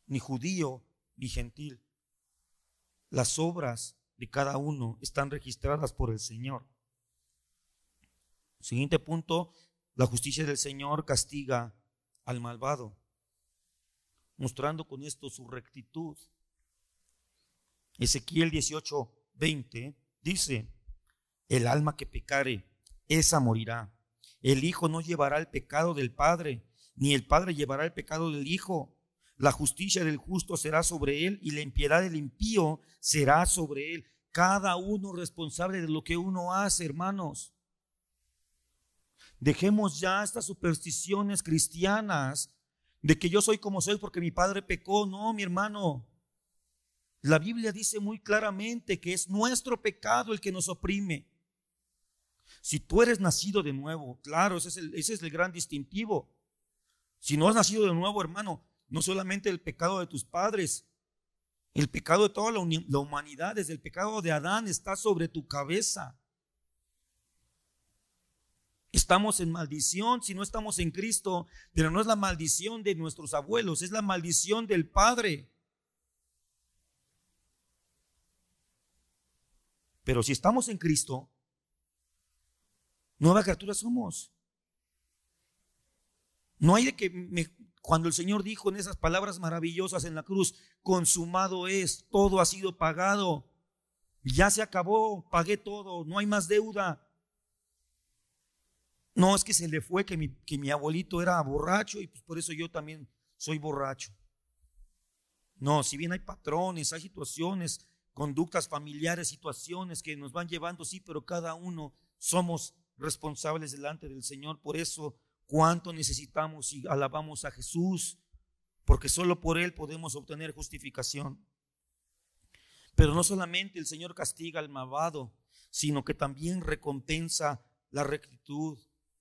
ni judío ni gentil. Las obras de cada uno están registradas por el Señor. Siguiente punto, la justicia del Señor castiga al malvado, mostrando con esto su rectitud. Ezequiel 18:20 dice: el alma que pecare, esa morirá. El hijo no llevará el pecado del padre, ni el padre llevará el pecado del hijo. La justicia del justo será sobre él y la impiedad del impío será sobre él. Cada uno responsable de lo que uno hace, hermanos. Dejemos ya estas supersticiones cristianas de que yo soy como soy porque mi padre pecó. No, mi hermano. La Biblia dice muy claramente que es nuestro pecado el que nos oprime. Si tú eres nacido de nuevo, claro, ese es el gran distintivo. Si no has nacido de nuevo, hermano, no solamente el pecado de tus padres, el pecado de toda la humanidad, desde el pecado de Adán, está sobre tu cabeza. Estamos en maldición si no estamos en Cristo, pero no es la maldición de nuestros abuelos, es la maldición del Padre. Pero si estamos en Cristo, nueva criatura somos. No hay de que cuando el Señor dijo en esas palabras maravillosas en la cruz: consumado es, todo ha sido pagado, ya se acabó, pagué todo, no hay más deuda. No, es que se le fue que mi abuelito era borracho y pues por eso yo también soy borracho. No, si bien hay patrones, hay situaciones, conductas familiares, situaciones que nos van llevando, sí, pero cada uno somos responsables delante del Señor. Por eso, cuánto necesitamos y alabamos a Jesús, porque solo por Él podemos obtener justificación. Pero no solamente el Señor castiga al malvado, sino que también recompensa la rectitud.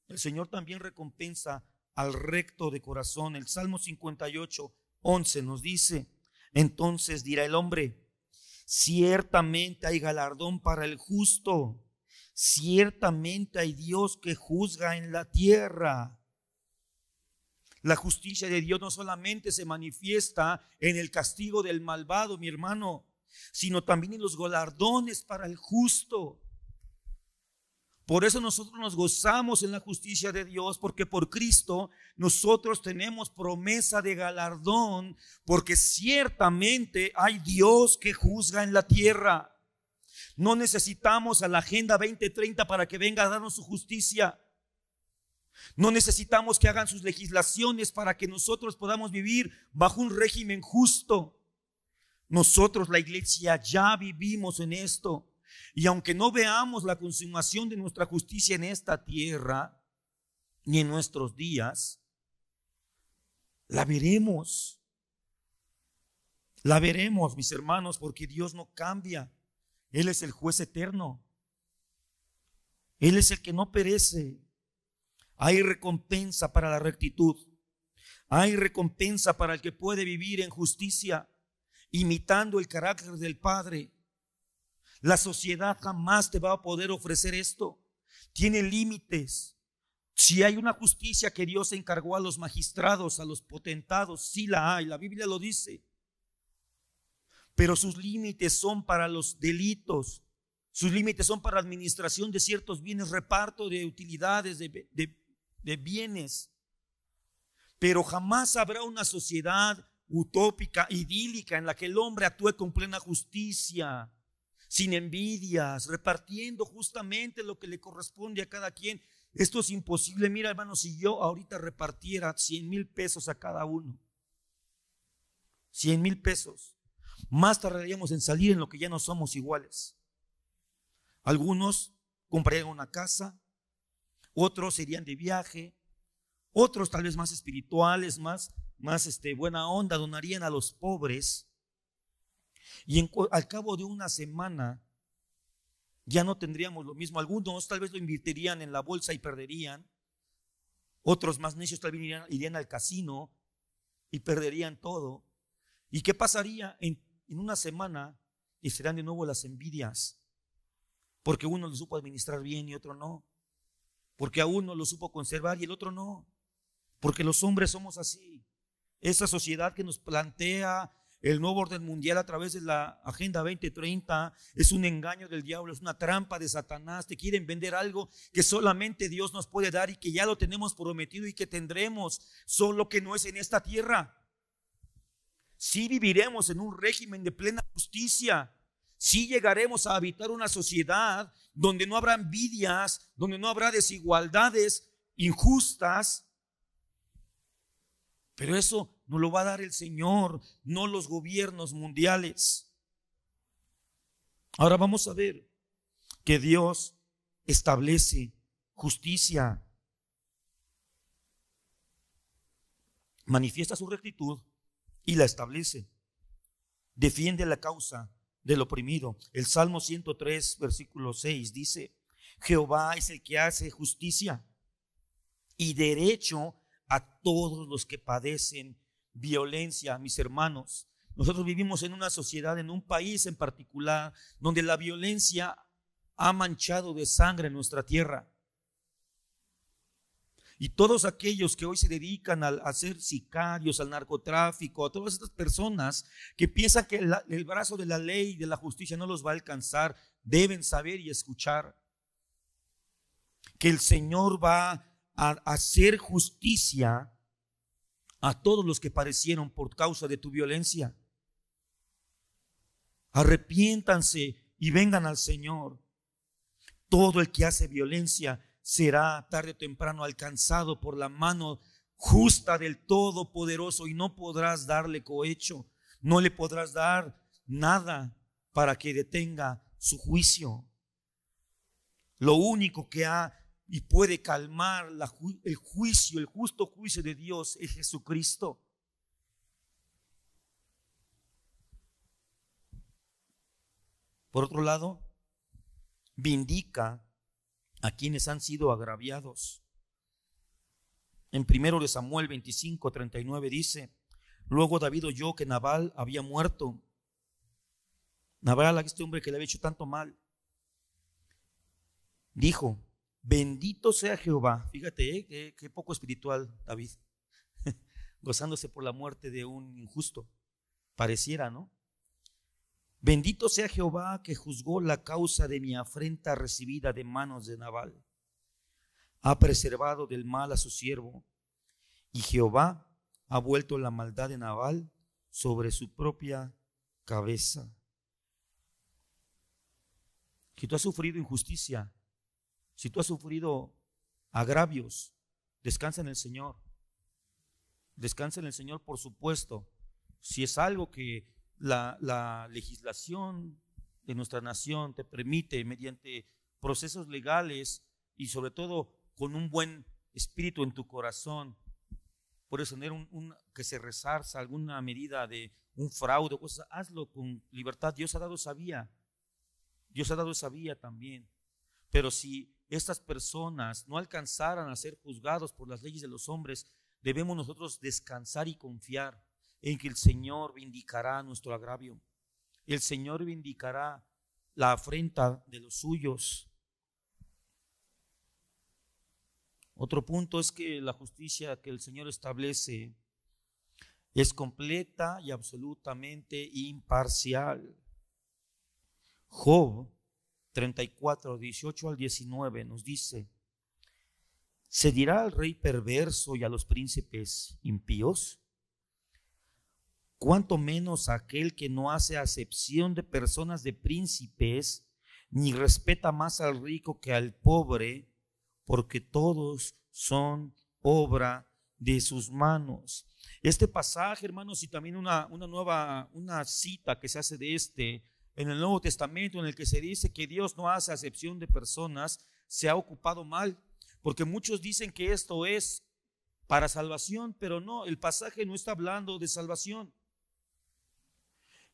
El Señor también recompensa al recto de corazón. El Salmo 58:11 nos dice: entonces dirá el hombre, ciertamente hay galardón para el justo, ciertamente hay Dios que juzga en la tierra. La justicia de Dios no solamente se manifiesta en el castigo del malvado, mi hermano, sino también en los galardones para el justo. Por eso nosotros nos gozamos en la justicia de Dios, porque por Cristo nosotros tenemos promesa de galardón, porque ciertamente hay Dios que juzga en la tierra. No necesitamos a la Agenda 2030 para que venga a darnos su justicia. No necesitamos que hagan sus legislaciones para que nosotros podamos vivir bajo un régimen justo. Nosotros, la iglesia, ya vivimos en esto. Y aunque no veamos la consumación de nuestra justicia en esta tierra, ni en nuestros días, la veremos. La veremos, mis hermanos, porque Dios no cambia. Él es el juez eterno. Él es el que no perece. Hay recompensa para la rectitud. Hay recompensa para el que puede vivir en justicia, imitando el carácter del Padre. La sociedad jamás te va a poder ofrecer esto. Tiene límites. Si hay una justicia que Dios encargó a los magistrados, a los potentados, sí la hay, la Biblia lo dice. Pero sus límites son para los delitos. Sus límites son para la administración de ciertos bienes, reparto de utilidades, de bienes. Pero jamás habrá una sociedad utópica, idílica, en la que el hombre actúe con plena justicia, sin envidias, repartiendo justamente lo que le corresponde a cada quien. Esto es imposible. Mira, hermano, si yo ahorita repartiera 100,000 pesos a cada uno, 100,000 pesos, más tardaríamos en salir en lo que ya no somos iguales. Algunos comprarían una casa, otros irían de viaje, otros tal vez más espirituales, más buena onda, donarían a los pobres. Y al cabo de una semana ya no tendríamos lo mismo. Algunos tal vez lo invertirían en la bolsa y perderían. Otros más necios tal vez irían al casino y perderían todo. ¿Y qué pasaría? En una semana y serán de nuevo las envidias. Porque uno lo supo administrar bien y otro no. Porque a uno lo supo conservar y el otro no. Porque los hombres somos así. Esa sociedad que nos plantea el nuevo orden mundial a través de la Agenda 2030 es un engaño del diablo, es una trampa de Satanás. Te quieren vender algo que solamente Dios nos puede dar y que ya lo tenemos prometido y que tendremos, solo que no es en esta tierra. Sí viviremos en un régimen de plena justicia. Sí llegaremos a habitar una sociedad donde no habrá envidias, donde no habrá desigualdades injustas. Pero eso nos lo va a dar el Señor, no los gobiernos mundiales. Ahora vamos a ver que Dios establece justicia, manifiesta su rectitud y la establece. Defiende la causa del oprimido. El Salmo 103, versículo 6 dice: Jehová es el que hace justicia y derecho a todos los que padecen violencia. Mis hermanos, nosotros vivimos en una sociedad, en un país en particular, donde la violencia ha manchado de sangre nuestra tierra. Y todos aquellos que hoy se dedican a ser sicarios, al narcotráfico, a todas estas personas que piensan que el brazo de la ley y de la justicia no los va a alcanzar, deben saber y escuchar que el Señor va a hacer justicia a todos los que padecieron por causa de tu violencia. Arrepiéntanse y vengan al Señor. Todo el que hace violencia será tarde o temprano alcanzado por la mano justa del Todopoderoso y no podrás darle cohecho, no le podrás dar nada para que detenga su juicio. Lo único que ha y puede calmar el juicio, el justo juicio de Dios es Jesucristo. Por otro lado, vindica a quienes han sido agraviados. En 1 Samuel 25:39 dice: Luego David oyó que Nabal había muerto. Nabal, este hombre que le había hecho tanto mal, dijo: Bendito sea Jehová. Fíjate, qué poco espiritual David, gozándose por la muerte de un injusto. Pareciera, ¿no? Bendito sea Jehová que juzgó la causa de mi afrenta recibida de manos de Nabal. Ha preservado del mal a su siervo, y Jehová ha vuelto la maldad de Nabal sobre su propia cabeza. Si tú has sufrido injusticia, si tú has sufrido agravios, descansa en el Señor. Descansa en el Señor, por supuesto. Si es algo que la legislación de nuestra nación te permite, mediante procesos legales y sobre todo con un buen espíritu en tu corazón, puedes tener que se resarza alguna medida de un fraude, cosas, hazlo con libertad. Dios ha dado esa vía. Dios ha dado esa vía también. Pero si estas personas no alcanzaran a ser juzgados por las leyes de los hombres, debemos nosotros descansar y confiar en que el Señor vindicará nuestro agravio. El Señor vindicará la afrenta de los suyos. Otro punto es que la justicia que el Señor establece es completa y absolutamente imparcial. Job 34, 18 al 19 nos dice: ¿se dirá al rey perverso y a los príncipes impíos? Cuanto menos aquel que no hace acepción de personas de príncipes, ni respeta más al rico que al pobre, porque todos son obra de sus manos. Este pasaje, hermanos, y también una cita que se hace en el Nuevo Testamento, en el que se dice que Dios no hace acepción de personas, se ha ocupado mal, porque muchos dicen que esto es para salvación, pero no, el pasaje no está hablando de salvación.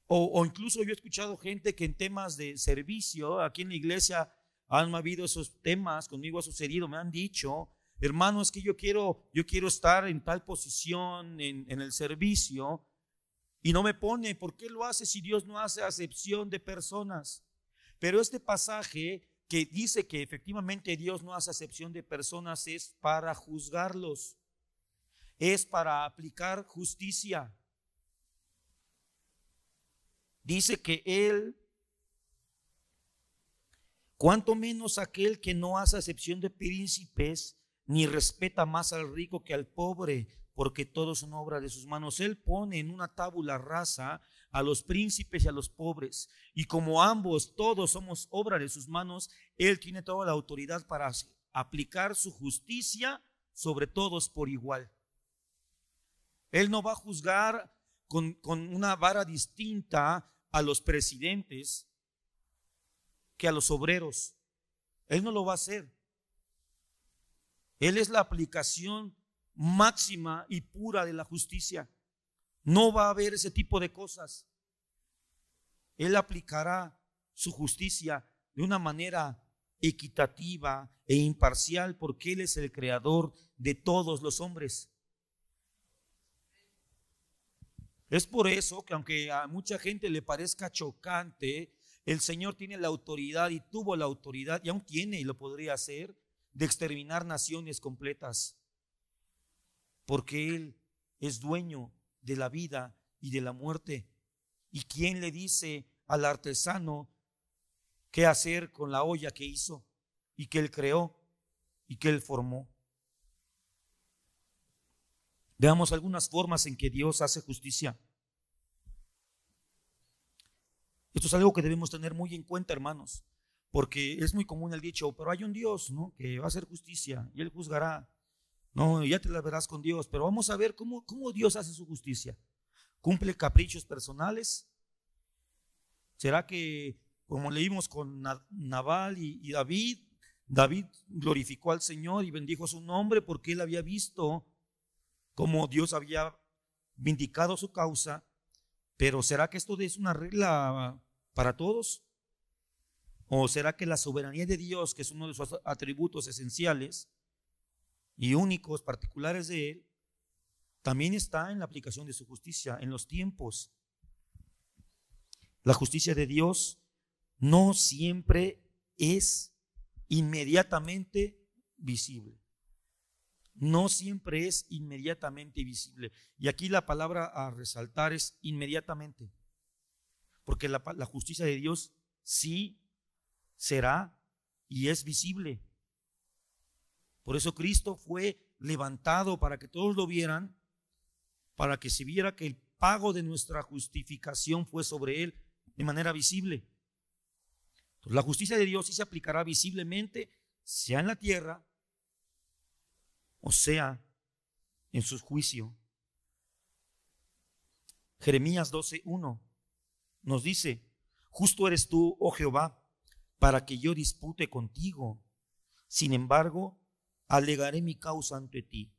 O incluso yo he escuchado gente que en temas de servicio, aquí en la iglesia han habido esos temas, conmigo ha sucedido, me han dicho, hermano, es que yo quiero estar en tal posición en el servicio, y no me pone. ¿Por qué lo hace si Dios no hace acepción de personas? Pero este pasaje que dice que efectivamente Dios no hace acepción de personas es para juzgarlos, es para aplicar justicia. Dice que Él, cuanto menos aquel que no hace acepción de príncipes, ni respeta más al rico que al pobre, porque todos son obra de sus manos. Él pone en una tabula rasa a los príncipes y a los pobres, y como ambos, todos somos obra de sus manos, Él tiene toda la autoridad para aplicar su justicia sobre todos por igual. Él no va a juzgar con una vara distinta a los presidentes que a los obreros. Él no lo va a hacer. Él es la aplicación máxima y pura de la justicia. No va a haber ese tipo de cosas. Él aplicará su justicia de una manera equitativa e imparcial, porque Él es el creador de todos los hombres. Es por eso que aunque a mucha gente le parezca chocante, el Señor tiene la autoridad y tuvo la autoridad y aún tiene y lo podría hacer de exterminar naciones completas, porque Él es dueño de la vida y de la muerte. ¿Y quién le dice al artesano qué hacer con la olla que hizo y que Él creó y que Él formó? Veamos algunas formas en que Dios hace justicia. Esto es algo que debemos tener muy en cuenta, hermanos, porque es muy común el dicho, pero hay un Dios, ¿no?, que va a hacer justicia y Él juzgará. No, ya te la verás con Dios, pero vamos a ver cómo Dios hace su justicia. ¿Cumple caprichos personales? ¿Será que, como leímos con Nabal y David glorificó al Señor y bendijo su nombre porque él había visto cómo Dios había vindicado su causa? Pero ¿será que esto es una regla para todos? ¿O será que la soberanía de Dios, que es uno de sus atributos esenciales y únicos, particulares de Él, también está en la aplicación de su justicia en los tiempos? La justicia de Dios no siempre es inmediatamente visible. No siempre es inmediatamente visible. Y aquí la palabra a resaltar es inmediatamente, porque la justicia de Dios sí será y es visible. Por eso Cristo fue levantado para que todos lo vieran, para que se viera que el pago de nuestra justificación fue sobre Él de manera visible. Entonces, la justicia de Dios sí se aplicará visiblemente, sea en la tierra o sea en su juicio. Jeremías 12:1 nos dice: justo eres tú, oh Jehová, para que yo dispute contigo. Sin embargo, alegaré mi causa ante ti.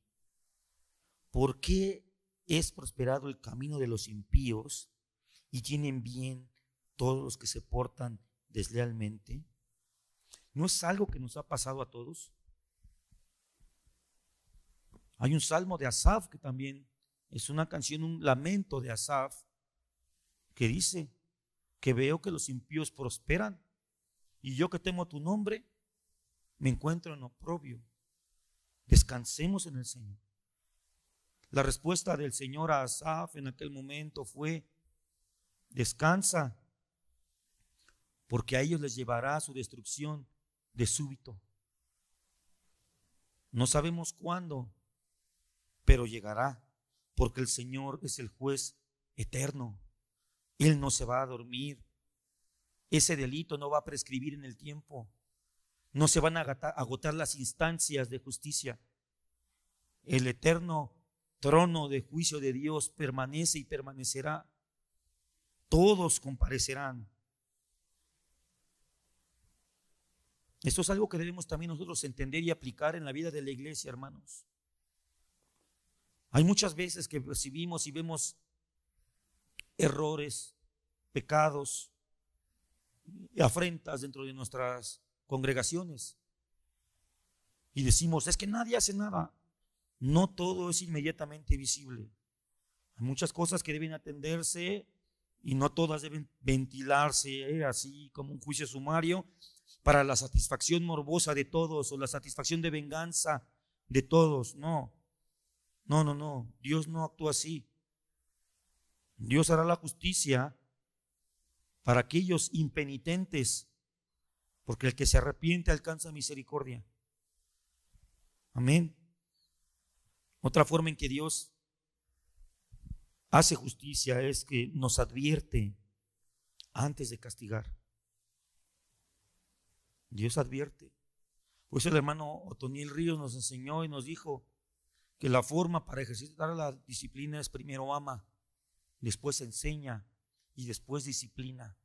¿Por qué es prosperado el camino de los impíos y tienen bien todos los que se portan deslealmente? ¿No es algo que nos ha pasado a todos? Hay un salmo de Asaf que también es una canción, un lamento de Asaf, que dice que veo que los impíos prosperan y yo que temo tu nombre me encuentro en oprobio. Descansemos en el Señor. La respuesta del Señor a Asaf en aquel momento fue: descansa, porque a ellos les llevará su destrucción de súbito. No sabemos cuándo, pero llegará, porque el Señor es el juez eterno. Él no se va a dormir. Ese delito no va a prescribir en el tiempo. No se van a agotar las instancias de justicia. El eterno trono de juicio de Dios permanece y permanecerá. Todos comparecerán. Esto es algo que debemos también nosotros entender y aplicar en la vida de la iglesia, hermanos. Hay muchas veces que recibimos y vemos errores, pecados y afrentas dentro de nuestras congregaciones. Y decimos, es que nadie hace nada. No todo es inmediatamente visible. Hay muchas cosas que deben atenderse y no todas deben ventilarse así como un juicio sumario para la satisfacción morbosa de todos o la satisfacción de venganza de todos. No. Dios no actúa así. Dios hará la justicia para aquellos impenitentes, porque el que se arrepiente alcanza misericordia. Amén. Otra forma en que Dios hace justicia es que nos advierte antes de castigar. Dios advierte. Por eso el hermano Otoniel Ríos nos enseñó y nos dijo que la forma para ejercitar la disciplina es primero ama, después enseña y después disciplina.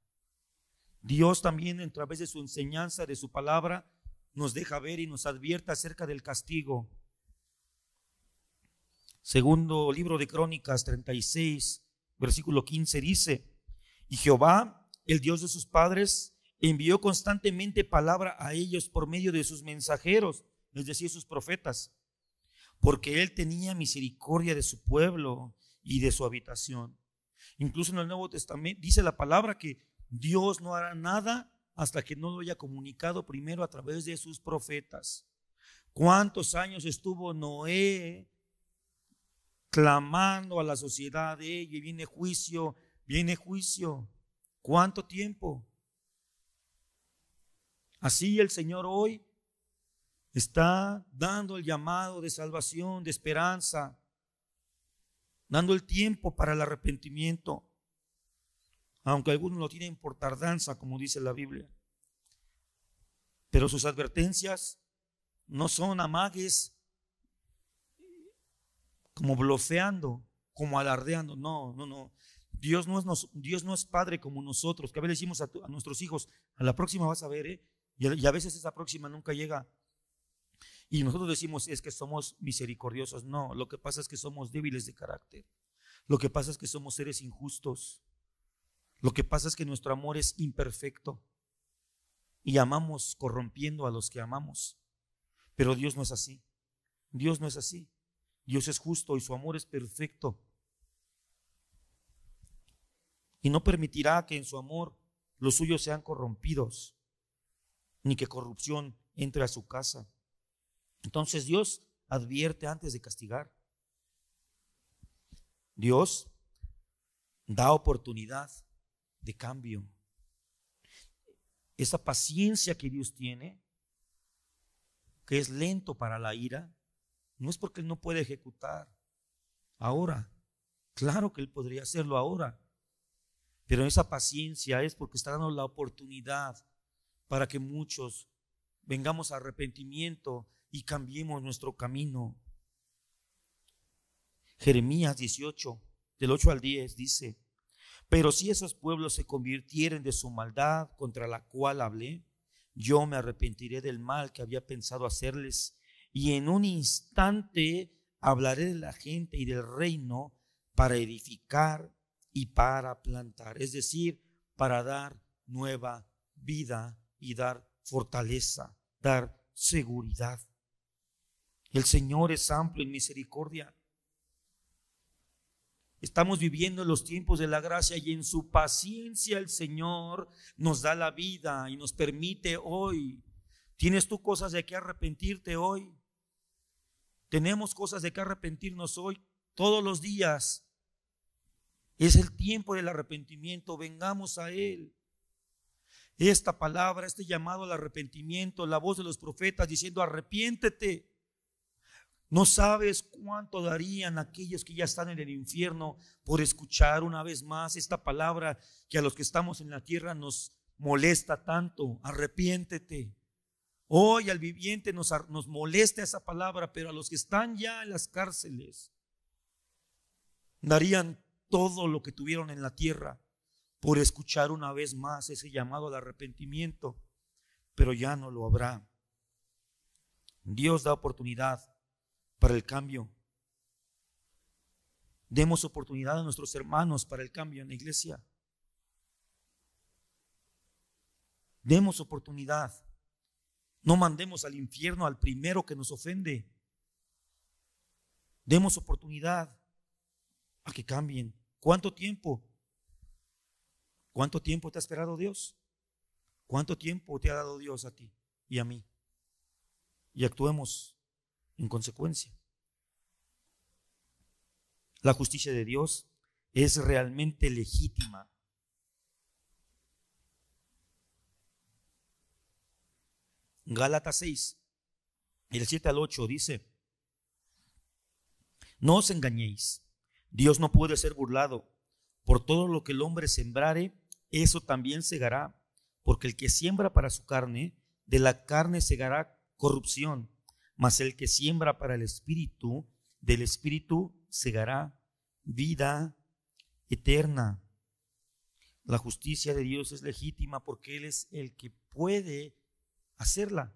Dios también, a través de su enseñanza, de su palabra, nos deja ver y nos advierte acerca del castigo. Segundo libro de Crónicas 36, versículo 15 dice: y Jehová, el Dios de sus padres, envió constantemente palabra a ellos por medio de sus mensajeros, es decir, sus profetas, porque él tenía misericordia de su pueblo y de su habitación. Incluso en el Nuevo Testamento dice la palabra que Dios no hará nada hasta que no lo haya comunicado primero a través de sus profetas. ¿Cuántos años estuvo Noé clamando a la sociedad de ella? Viene juicio, viene juicio. ¿Cuánto tiempo? Así el Señor hoy está dando el llamado de salvación, de esperanza, dando el tiempo para el arrepentimiento, aunque algunos lo tienen por tardanza, como dice la Biblia. Pero sus advertencias no son amagues como blofeando, como alardeando. No. Dios no es padre como nosotros, que a veces decimos a nuestros hijos, a la próxima vas a ver, y a veces esa próxima nunca llega. Y nosotros decimos, es que somos misericordiosos. No, lo que pasa es que somos débiles de carácter. Lo que pasa es que somos seres injustos. Lo que pasa es que nuestro amor es imperfecto y amamos corrompiendo a los que amamos. Pero Dios no es así. Dios no es así. Dios es justo y su amor es perfecto. Y no permitirá que en su amor los suyos sean corrompidos, ni que corrupción entre a su casa. Entonces Dios advierte antes de castigar. Dios da oportunidad de cambio. Esa paciencia que Dios tiene, que es lento para la ira, no es porque Él no puede ejecutar ahora. Claro que Él podría hacerlo ahora, pero esa paciencia es porque está dando la oportunidad para que muchos vengamos a arrepentimiento y cambiemos nuestro camino. Jeremías 18, del 8 al 10 dice: pero si esos pueblos se convirtieren de su maldad contra la cual hablé, yo me arrepentiré del mal que había pensado hacerles, y en un instante hablaré de la gente y del reino para edificar y para plantar, es decir, para dar nueva vida y dar fortaleza, dar seguridad. El Señor es amplio en misericordia. Estamos viviendo los tiempos de la gracia y en su paciencia el Señor nos da la vida y nos permite hoy. ¿Tienes tú cosas de qué arrepentirte hoy? Tenemos cosas de qué arrepentirnos hoy. Todos los días es el tiempo del arrepentimiento. Vengamos a Él. Esta palabra, este llamado al arrepentimiento, la voz de los profetas diciendo arrepiéntete. No sabes cuánto darían aquellos que ya están en el infierno por escuchar una vez más esta palabra que a los que estamos en la tierra nos molesta tanto. Arrepiéntete. Hoy al viviente nos molesta esa palabra, pero a los que están ya en las cárceles, darían todo lo que tuvieron en la tierra por escuchar una vez más ese llamado al arrepentimiento, pero ya no lo habrá. Dios da oportunidad para el cambio. Demos oportunidad a nuestros hermanos para el cambio en la iglesia. Demos oportunidad. No mandemos al infierno al primero que nos ofende. Demos oportunidad a que cambien. ¿Cuánto tiempo? ¿Cuánto tiempo te ha esperado Dios? ¿Cuánto tiempo te ha dado Dios a ti y a mí? Y actuemos en consecuencia. La justicia de Dios es realmente legítima. Gálatas 6, el 7 al 8 dice: no os engañéis, Dios no puede ser burlado. Por todo lo que el hombre sembrare, eso también segará. Porque el que siembra para su carne, de la carne segará corrupción. Mas el que siembra para el Espíritu, del Espíritu segará vida eterna. La justicia de Dios es legítima porque Él es el que puede hacerla.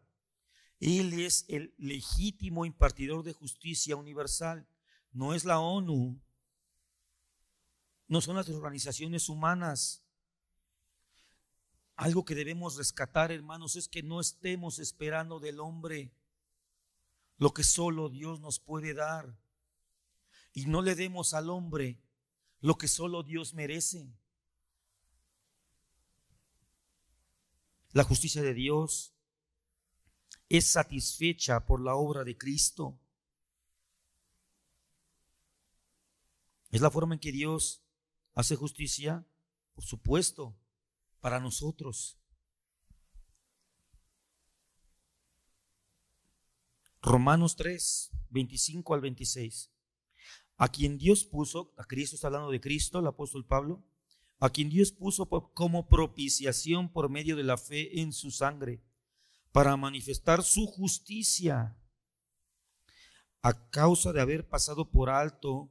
Él es el legítimo impartidor de justicia universal. No es la ONU, no son las organizaciones humanas. Algo que debemos rescatar, hermanos, es que no estemos esperando del hombre lo que solo Dios nos puede dar, y no le demos al hombre lo que solo Dios merece. La justicia de Dios es satisfecha por la obra de Cristo. Es la forma en que Dios hace justicia, por supuesto, para nosotros. Romanos 3, 25 al 26. A quien Dios puso, a Cristo, está hablando de Cristo, el apóstol Pablo, a quien Dios puso como propiciación por medio de la fe en su sangre, para manifestar su justicia, a causa de haber pasado por alto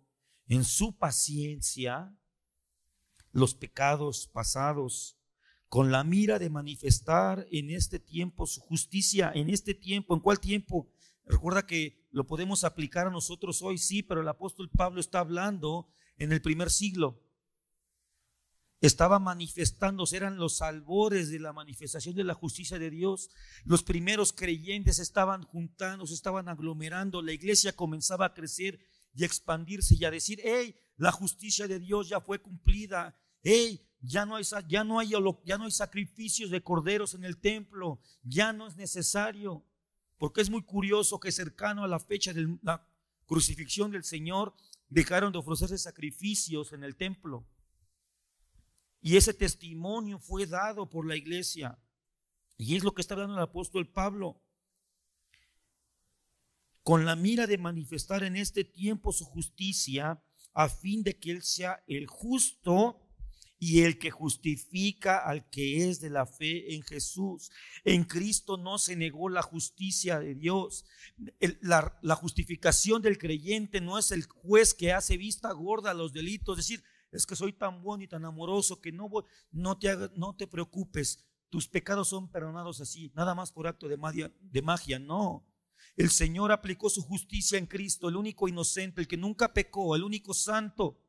en su paciencia los pecados pasados, con la mira de manifestar en este tiempo su justicia. En este tiempo, ¿en cuál tiempo? Recuerda que lo podemos aplicar a nosotros hoy, sí, pero el apóstol Pablo está hablando en el primer siglo. Estaba manifestándose, eran los albores de la manifestación de la justicia de Dios. Los primeros creyentes estaban juntando, se estaban aglomerando. La iglesia comenzaba a crecer y a expandirse y a decir: hey, la justicia de Dios ya fue cumplida. Hey, ya no hay sacrificios de corderos en el templo. Ya no es necesario. Porque es muy curioso que cercano a la fecha de la crucifixión del Señor dejaron de ofrecerse sacrificios en el templo. Y ese testimonio fue dado por la iglesia. Y es lo que está hablando el apóstol Pablo. Con la mira de manifestar en este tiempo su justicia, a fin de que Él sea el justo y el que justifica al que es de la fe en Jesús. En Cristo no se negó la justicia de Dios. La justificación del creyente no es el juez que hace vista gorda a los delitos, es decir, es que soy tan bueno y tan amoroso que no te preocupes, tus pecados son perdonados así, nada más por acto de magia, no. El Señor aplicó su justicia en Cristo, el único inocente, el que nunca pecó, el único santo.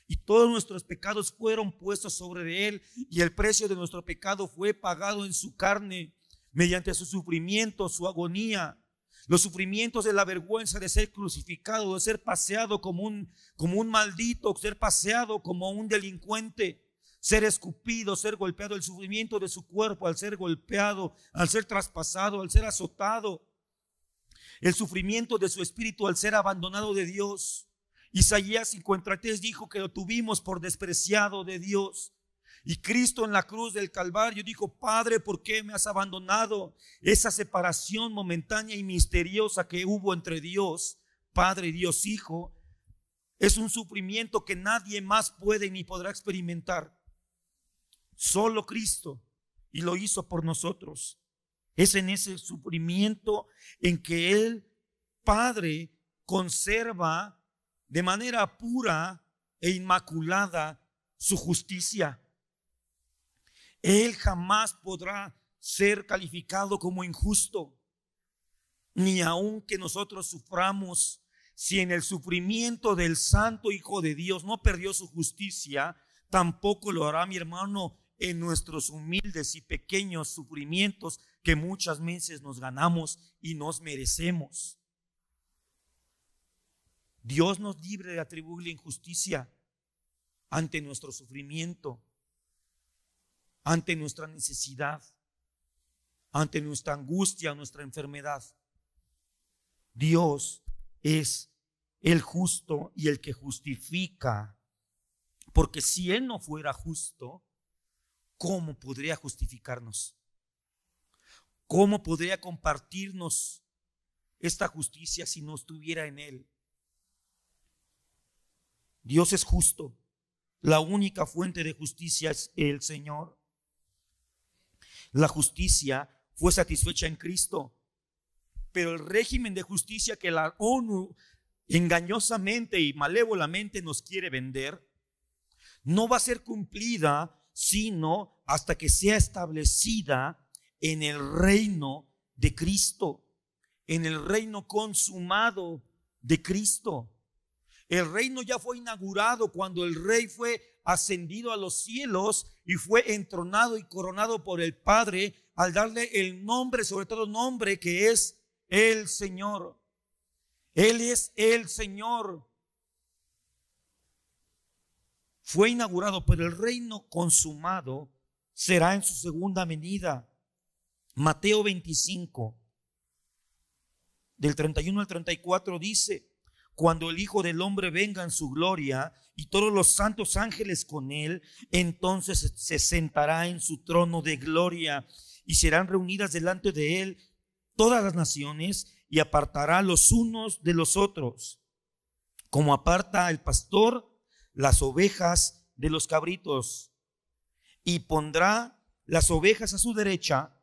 Y todos nuestros pecados fueron puestos sobre Él, y el precio de nuestro pecado fue pagado en su carne, mediante su sufrimiento, su agonía. Los sufrimientos de la vergüenza de ser crucificado, de ser paseado como un maldito, ser paseado como un delincuente, ser escupido, ser golpeado, el sufrimiento de su cuerpo al ser golpeado, al ser traspasado, al ser azotado, el sufrimiento de su espíritu al ser abandonado de Dios. Isaías 53 dijo que lo tuvimos por despreciado de Dios. Y Cristo en la cruz del Calvario dijo: Padre, ¿por qué me has abandonado? Esa separación momentánea y misteriosa que hubo entre Dios Padre y Dios Hijo es un sufrimiento que nadie más puede ni podrá experimentar. Solo Cristo, y lo hizo por nosotros. Es en ese sufrimiento en que el Padre conserva de manera pura e inmaculada su justicia. Él jamás podrá ser calificado como injusto, ni aun que nosotros suframos. Si en el sufrimiento del Santo Hijo de Dios no perdió su justicia, tampoco lo hará, mi hermano, en nuestros humildes y pequeños sufrimientos que muchas veces nos ganamos y nos merecemos. Dios nos libre de atribuirle injusticia ante nuestro sufrimiento, ante nuestra necesidad, ante nuestra angustia, nuestra enfermedad. Dios es el justo y el que justifica, porque si Él no fuera justo, ¿cómo podría justificarnos? ¿Cómo podría compartirnos esta justicia si no estuviera en Él? Dios es justo. La única fuente de justicia es el Señor. La justicia fue satisfecha en Cristo, pero el régimen de justicia que la ONU engañosamente y malévolamente nos quiere vender no va a ser cumplida sino hasta que sea establecida en el reino de Cristo, en el reino consumado de Cristo. El reino ya fue inaugurado cuando el rey fue ascendido a los cielos y fue entronado y coronado por el Padre al darle el nombre, sobre todo nombre, que es el Señor. Él es el Señor. Fue inaugurado, pero el reino consumado será en su segunda venida. Mateo 25, del 31 al 34 dice: cuando el Hijo del Hombre venga en su gloria y todos los santos ángeles con él, entonces se sentará en su trono de gloria y serán reunidas delante de él todas las naciones y apartará los unos de los otros, como aparta el pastor las ovejas de los cabritos, y pondrá las ovejas a su derecha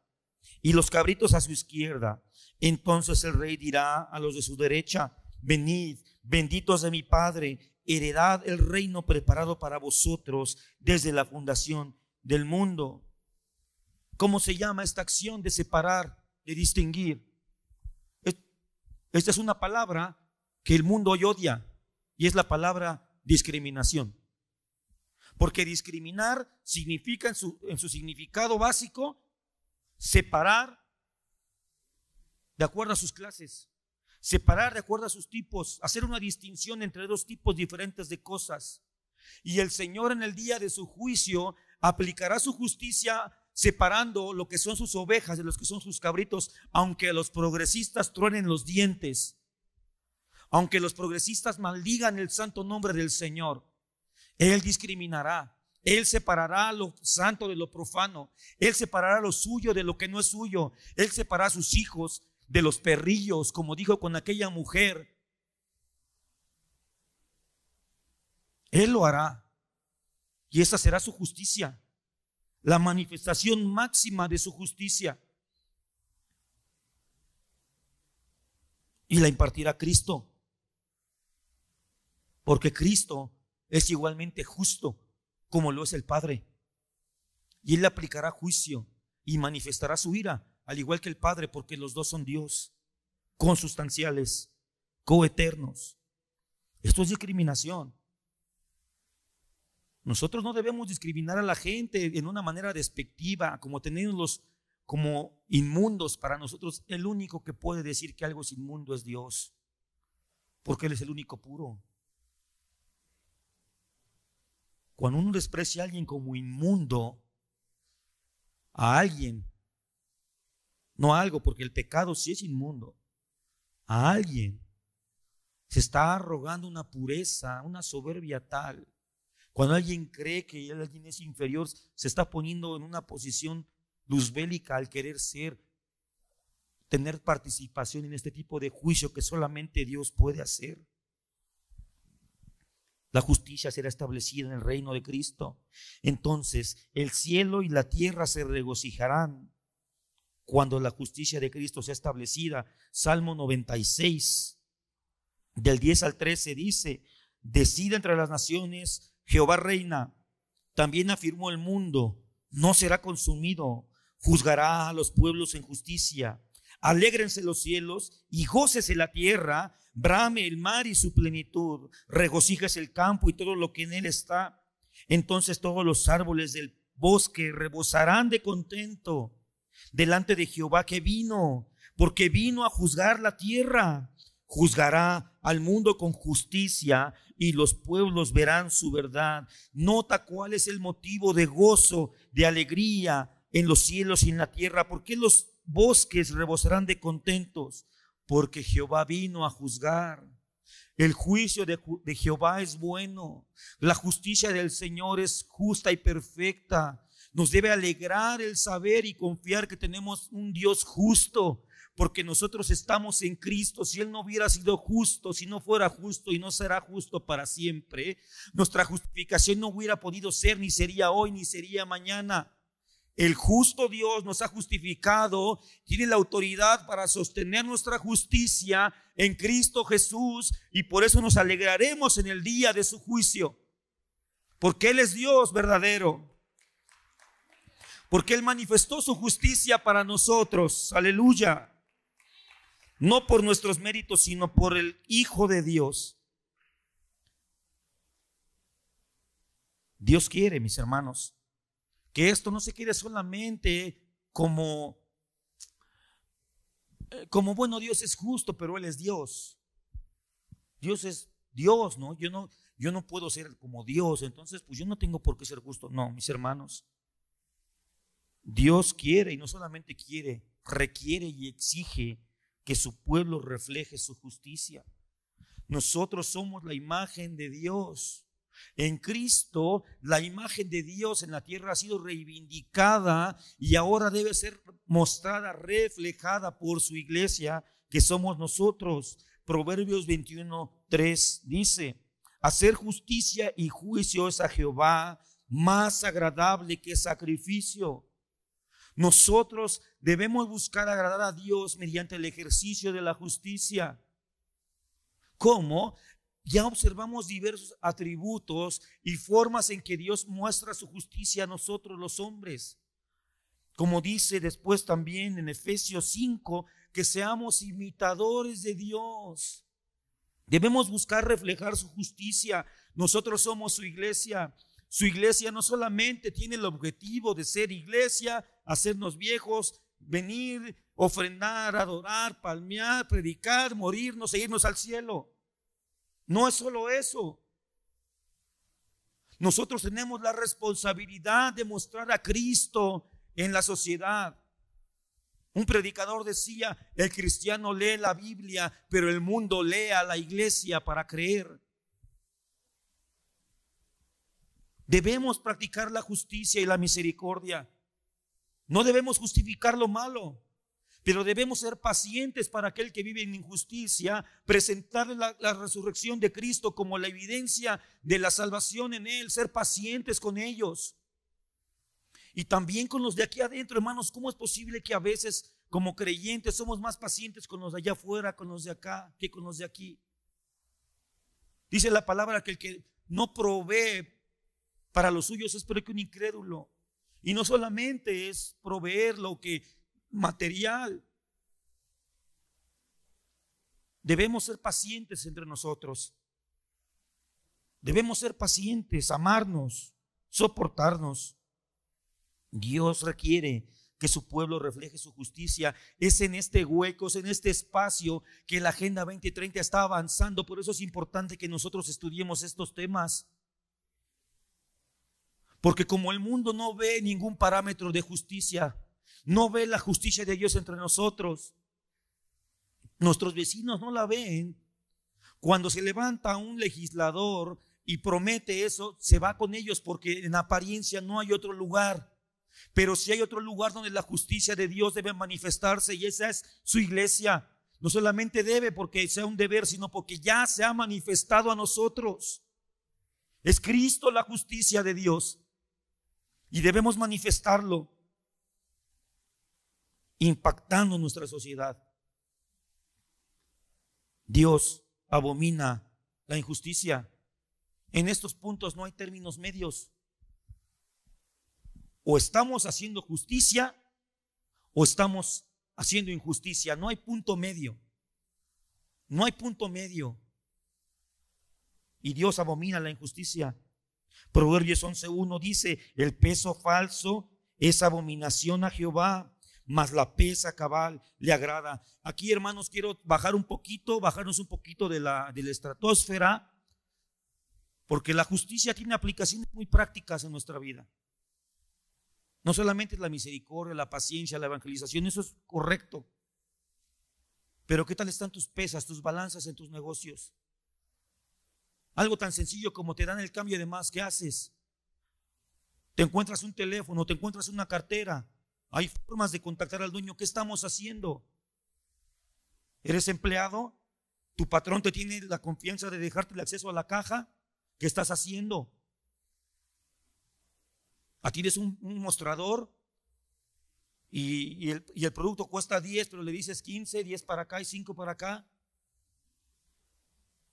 y los cabritos a su izquierda. Entonces el rey dirá a los de su derecha: venid, benditos de mi Padre, heredad el reino preparado para vosotros desde la fundación del mundo. ¿Cómo se llama esta acción de separar, de distinguir? Esta es una palabra que el mundo hoy odia, y es la palabra discriminación. Porque discriminar significa en su significado básico separar de acuerdo a sus clases, separar de acuerdo a sus tipos, hacer una distinción entre dos tipos diferentes de cosas. Y el Señor en el día de su juicio aplicará su justicia separando lo que son sus ovejas de los que son sus cabritos, aunque los progresistas truenen los dientes, aunque los progresistas maldigan el santo nombre del Señor. Él discriminará, Él separará lo santo de lo profano, Él separará lo suyo de lo que no es suyo, Él separará a sus hijos de los perrillos, como dijo con aquella mujer. Él lo hará, y esa será su justicia, la manifestación máxima de su justicia, y la impartirá Cristo, porque Cristo es igualmente justo como lo es el Padre, y Él le aplicará juicio y manifestará su ira al igual que el Padre, porque los dos son Dios, consustanciales, coeternos. Esto es discriminación. Nosotros no debemos discriminar a la gente en una manera despectiva, como teniéndolos como inmundos. Para nosotros el único que puede decir que algo es inmundo es Dios, porque Él es el único puro. Cuando uno desprecia a alguien como inmundo, a alguien, no a algo, porque el pecado sí es inmundo, a alguien, se está arrogando una pureza, una soberbia tal. Cuando alguien cree que alguien es inferior, se está poniendo en una posición luzbélica al querer tener participación en este tipo de juicio que solamente Dios puede hacer. La justicia será establecida en el reino de Cristo. Entonces el cielo y la tierra se regocijarán. cuando la justicia de Cristo sea establecida. Salmo 96, del 10 al 13 dice: decida entre las naciones, Jehová reina. También afirmó el mundo, no será consumido. Juzgará a los pueblos en justicia. Alégrense los cielos y gócese la tierra. Brame el mar y su plenitud. Regocíjese el campo y todo lo que en él está. Entonces todos los árboles del bosque rebosarán de contento delante de Jehová que vino, porque vino a juzgar la tierra. Juzgará al mundo con justicia y los pueblos verán su verdad. Nota cuál es el motivo de gozo, de alegría en los cielos y en la tierra. ¿Por qué los bosques rebosarán de contentos? Porque Jehová vino a juzgar. El juicio de Jehová es bueno. La justicia del Señor es justa y perfecta. Nos debe alegrar el saber y confiar que tenemos un Dios justo, porque nosotros estamos en Cristo. Si Él no hubiera sido justo, si no fuera justo y no será justo para siempre, nuestra justificación no hubiera podido ser, ni sería hoy, ni sería mañana. El justo Dios nos ha justificado, tiene la autoridad para sostener nuestra justicia en Cristo Jesús, y por eso nos alegraremos en el día de su juicio, porque Él es Dios verdadero, porque Él manifestó su justicia para nosotros, aleluya, no por nuestros méritos, sino por el Hijo de Dios. Dios quiere, mis hermanos, que esto no se quede solamente como bueno, Dios es justo, pero Él es Dios. Dios es Dios, ¿no? Yo no puedo ser como Dios, entonces pues yo no tengo por qué ser justo. No, mis hermanos, Dios quiere, y no solamente quiere, requiere y exige que su pueblo refleje su justicia. Nosotros somos la imagen de Dios. En Cristo, la imagen de Dios en la tierra ha sido reivindicada y ahora debe ser mostrada, reflejada por su iglesia, que somos nosotros. Proverbios 21:3 dice: hacer justicia y juicio es a Jehová más agradable que sacrificio. Nosotros debemos buscar agradar a Dios mediante el ejercicio de la justicia. ¿Cómo? Ya observamos diversos atributos y formas en que Dios muestra su justicia a nosotros los hombres. Como dice después también en Efesios 5, que seamos imitadores de Dios. Debemos buscar reflejar su justicia. Nosotros somos su iglesia. Su iglesia no solamente tiene el objetivo de ser iglesia, hacernos viejos, venir, ofrendar, adorar, palmear, predicar, morirnos e irnos al cielo. No es solo eso. Nosotros tenemos la responsabilidad de mostrar a Cristo en la sociedad. Un predicador decía: el cristiano lee la Biblia, pero el mundo lee a la iglesia para creer. Debemos practicar la justicia y la misericordia. No debemos justificar lo malo, pero debemos ser pacientes para aquel que vive en injusticia, presentarle la resurrección de Cristo como la evidencia de la salvación en Él, ser pacientes con ellos. Y también con los de aquí adentro, hermanos. ¿Cómo es posible que a veces como creyentes somos más pacientes con los de allá afuera, con los de acá, que con los de aquí? Dice la palabra que el que no provee para los suyos es peor que un incrédulo. Y no solamente es proveer lo que material. Debemos ser pacientes entre nosotros. Debemos ser pacientes, amarnos, soportarnos. Dios requiere que su pueblo refleje su justicia. Es en este hueco, es en este espacio que la Agenda 2030 está avanzando. Por eso es importante que nosotros estudiemos estos temas. Porque como el mundo no ve ningún parámetro de justicia, no ve la justicia de Dios entre nosotros, nuestros vecinos no la ven. Cuando se levanta un legislador y promete eso, se va con ellos porque en apariencia no hay otro lugar. Pero sí hay otro lugar donde la justicia de Dios debe manifestarse, y esa es su iglesia. No solamente debe porque sea un deber, sino porque ya se ha manifestado a nosotros. Es Cristo la justicia de Dios y debemos manifestarlo. impactando nuestra sociedad. Dios abomina la injusticia. En estos puntos no hay términos medios. O estamos haciendo justicia o estamos haciendo injusticia. No hay punto medio. No hay punto medio. Y Dios abomina la injusticia. Proverbios 11:1 dice: el peso falso es abominación a Jehová, mas la pesa cabal le agrada. Aquí, hermanos, quiero bajarnos un poquito de la estratosfera, porque la justicia tiene aplicaciones muy prácticas en nuestra vida. No solamente la misericordia, la paciencia, la evangelización, eso es correcto. Pero ¿qué tal están tus pesas, tus balanzas en tus negocios? Algo tan sencillo como te dan el cambio de más, ¿qué haces? Te encuentras un teléfono, te encuentras una cartera. Hay formas de contactar al dueño. ¿Qué estamos haciendo? ¿Eres empleado? ¿Tu patrón te tiene la confianza de dejarte el acceso a la caja? ¿Qué estás haciendo? Tienes un mostrador y el producto cuesta 10, pero le dices 15, 10 para acá y 5 para acá.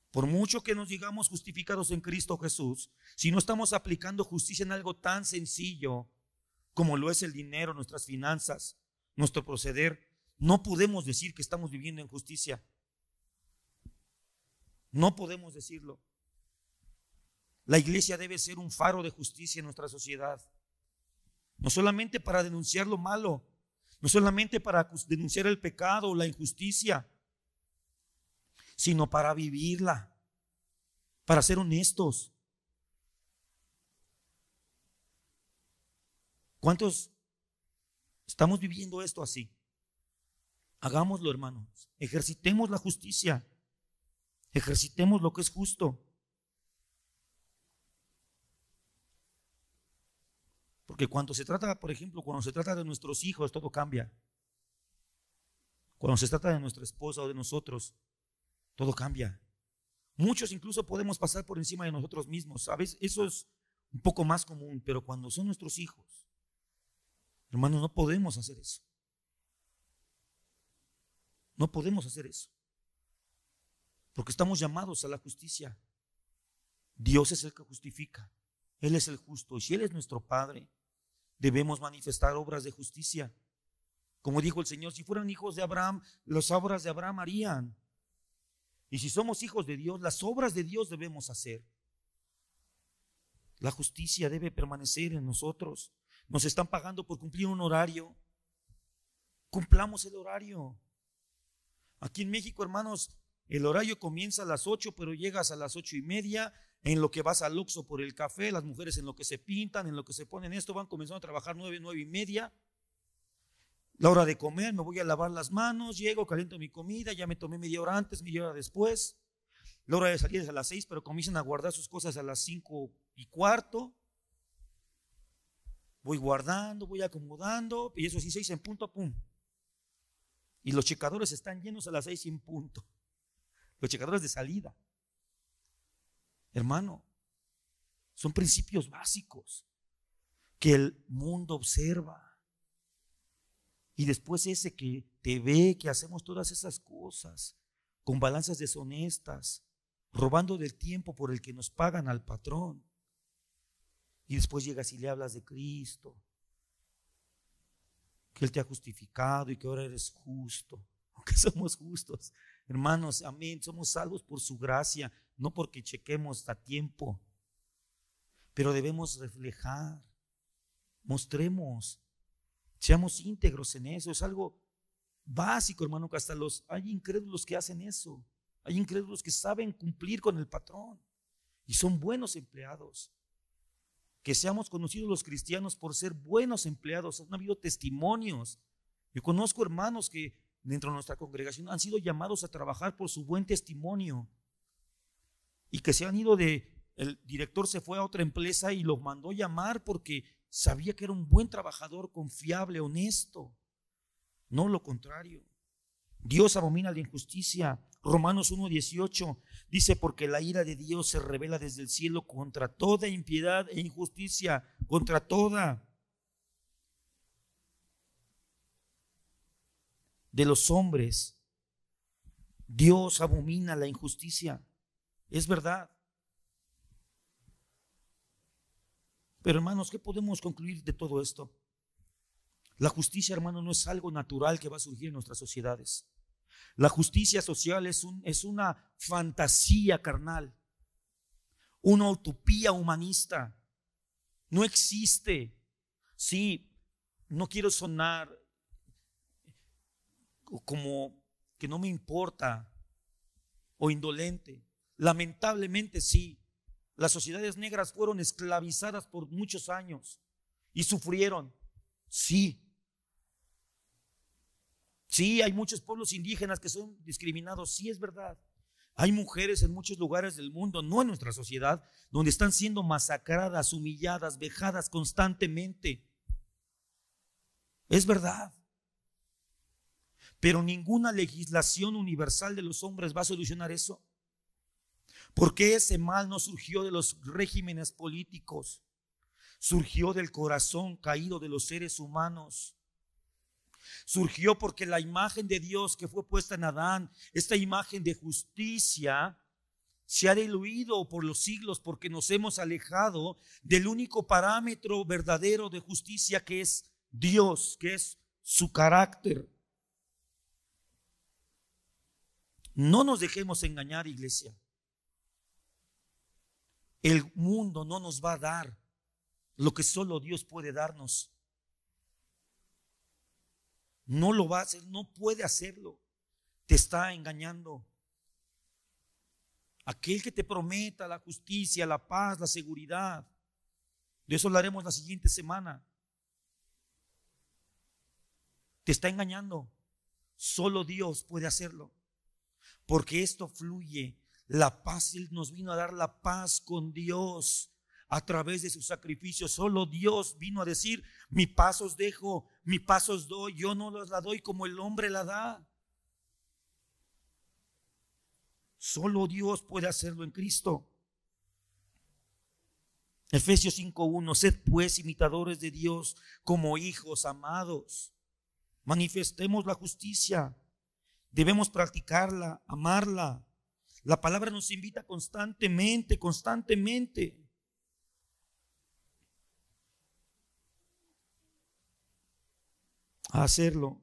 Por mucho que nos digamos justificados en Cristo Jesús, si no estamos aplicando justicia en algo tan sencillo como lo es el dinero, nuestras finanzas, nuestro proceder, no podemos decir que estamos viviendo en justicia. No podemos decirlo. La iglesia debe ser un faro de justicia en nuestra sociedad. No solamente para denunciar lo malo, no solamente para denunciar el pecado o la injusticia, sino para vivirla, para ser honestos. ¿Cuántos estamos viviendo esto así? Hagámoslo, hermanos. Ejercitemos la justicia. Ejercitemos lo que es justo. Porque cuando se trata, por ejemplo, cuando se trata de nuestros hijos, todo cambia. Cuando se trata de nuestra esposa o de nosotros, todo cambia. Muchos incluso podemos pasar por encima de nosotros mismos. A veces eso es un poco más común, pero cuando son nuestros hijos, hermanos, no podemos hacer eso. No podemos hacer eso. Porque estamos llamados a la justicia. Dios es el que justifica. Él es el justo. Y si Él es nuestro Padre, debemos manifestar obras de justicia. Como dijo el Señor, si fueran hijos de Abraham, las obras de Abraham harían. Y si somos hijos de Dios, las obras de Dios debemos hacer. La justicia debe permanecer en nosotros. Nos están pagando por cumplir un horario. Cumplamos el horario. Aquí en México, hermanos, el horario comienza a las 8, pero llegas a las 8:30, en lo que vas al Oxxo por el café, las mujeres en lo que se pintan, en lo que se ponen esto, van comenzando a trabajar 9, 9:30. La hora de comer, me voy a lavar las manos, llego, caliento mi comida, ya me tomé media hora antes, media hora después. La hora de salir es a las 6, pero comienzan a guardar sus cosas a las 5:15. Voy guardando, voy acomodando, y eso sí, 6 en punto, pum. Y los checadores están llenos a las 6 en punto. Los checadores de salida. Hermano, son principios básicos que el mundo observa. Y después ese que te ve que hacemos todas esas cosas con balanzas deshonestas, robando del tiempo por el que nos pagan al patrón. Y después llegas y le hablas de Cristo, que Él te ha justificado y que ahora eres justo, aunque somos justos. Hermanos, amén, somos salvos por su gracia, no porque chequemos a tiempo, pero debemos reflejar, mostremos, seamos íntegros en eso. Es algo básico, hermano, que hasta hay incrédulos que hacen eso, hay incrédulos que saben cumplir con el patrón y son buenos empleados. Que seamos conocidos los cristianos por ser buenos empleados. Han habido testimonios. Yo conozco hermanos que dentro de nuestra congregación han sido llamados a trabajar por su buen testimonio y que se han ido el director se fue a otra empresa y los mandó llamar porque sabía que era un buen trabajador, confiable, honesto. No lo contrario. Dios abomina la injusticia. Romanos 1:18 dice: porque la ira de Dios se revela desde el cielo contra toda impiedad e injusticia, contra toda. de los hombres. Dios abomina la injusticia. Es verdad. Pero hermanos, ¿qué podemos concluir de todo esto? La justicia, hermano, no es algo natural que va a surgir en nuestras sociedades. La justicia social es una fantasía carnal, una utopía humanista. No existe. Sí, no quiero sonar como que no me importa o indolente. Lamentablemente sí, las sociedades negras fueron esclavizadas por muchos años y sufrieron. Sí. Sí, hay muchos pueblos indígenas que son discriminados, sí es verdad. Hay mujeres en muchos lugares del mundo, no en nuestra sociedad, donde están siendo masacradas, humilladas, vejadas constantemente. Es verdad. Pero ninguna legislación universal de los hombres va a solucionar eso. Porque ese mal no surgió de los regímenes políticos, surgió del corazón caído de los seres humanos. Surgió porque la imagen de Dios que fue puesta en Adán, esta imagen de justicia, se ha diluido por los siglos porque nos hemos alejado del único parámetro verdadero de justicia que es Dios, que es su carácter. No nos dejemos engañar, iglesia. El mundo no nos va a dar lo que solo Dios puede darnos. No lo va a hacer, no puede hacerlo. Te está engañando. Aquel que te prometa la justicia, la paz, la seguridad. De eso hablaremos la siguiente semana. Te está engañando. Solo Dios puede hacerlo. Porque esto fluye. La paz, Él nos vino a dar la paz con Dios a través de su sacrificio. Solo Dios vino a decir: mi paz os dejo, mi paz os doy. Yo no os la doy como el hombre la da. Solo Dios puede hacerlo en Cristo. Efesios 5:1: sed pues imitadores de Dios como hijos amados. Manifestemos la justicia. Debemos practicarla, amarla. La palabra nos invita constantemente a hacerlo.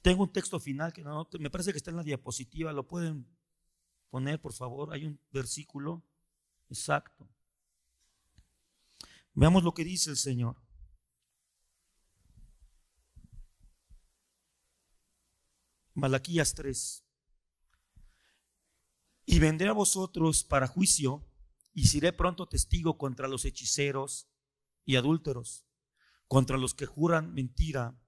Tengo un texto final que no, me parece que está en la diapositiva. ¿Lo pueden poner, por favor? Hay un versículo exacto. Veamos lo que dice el Señor. Malaquías 3. Y vendré a vosotros para juicio, y seré pronto testigo contra los hechiceros y adúlteros, contra los que juran mentira,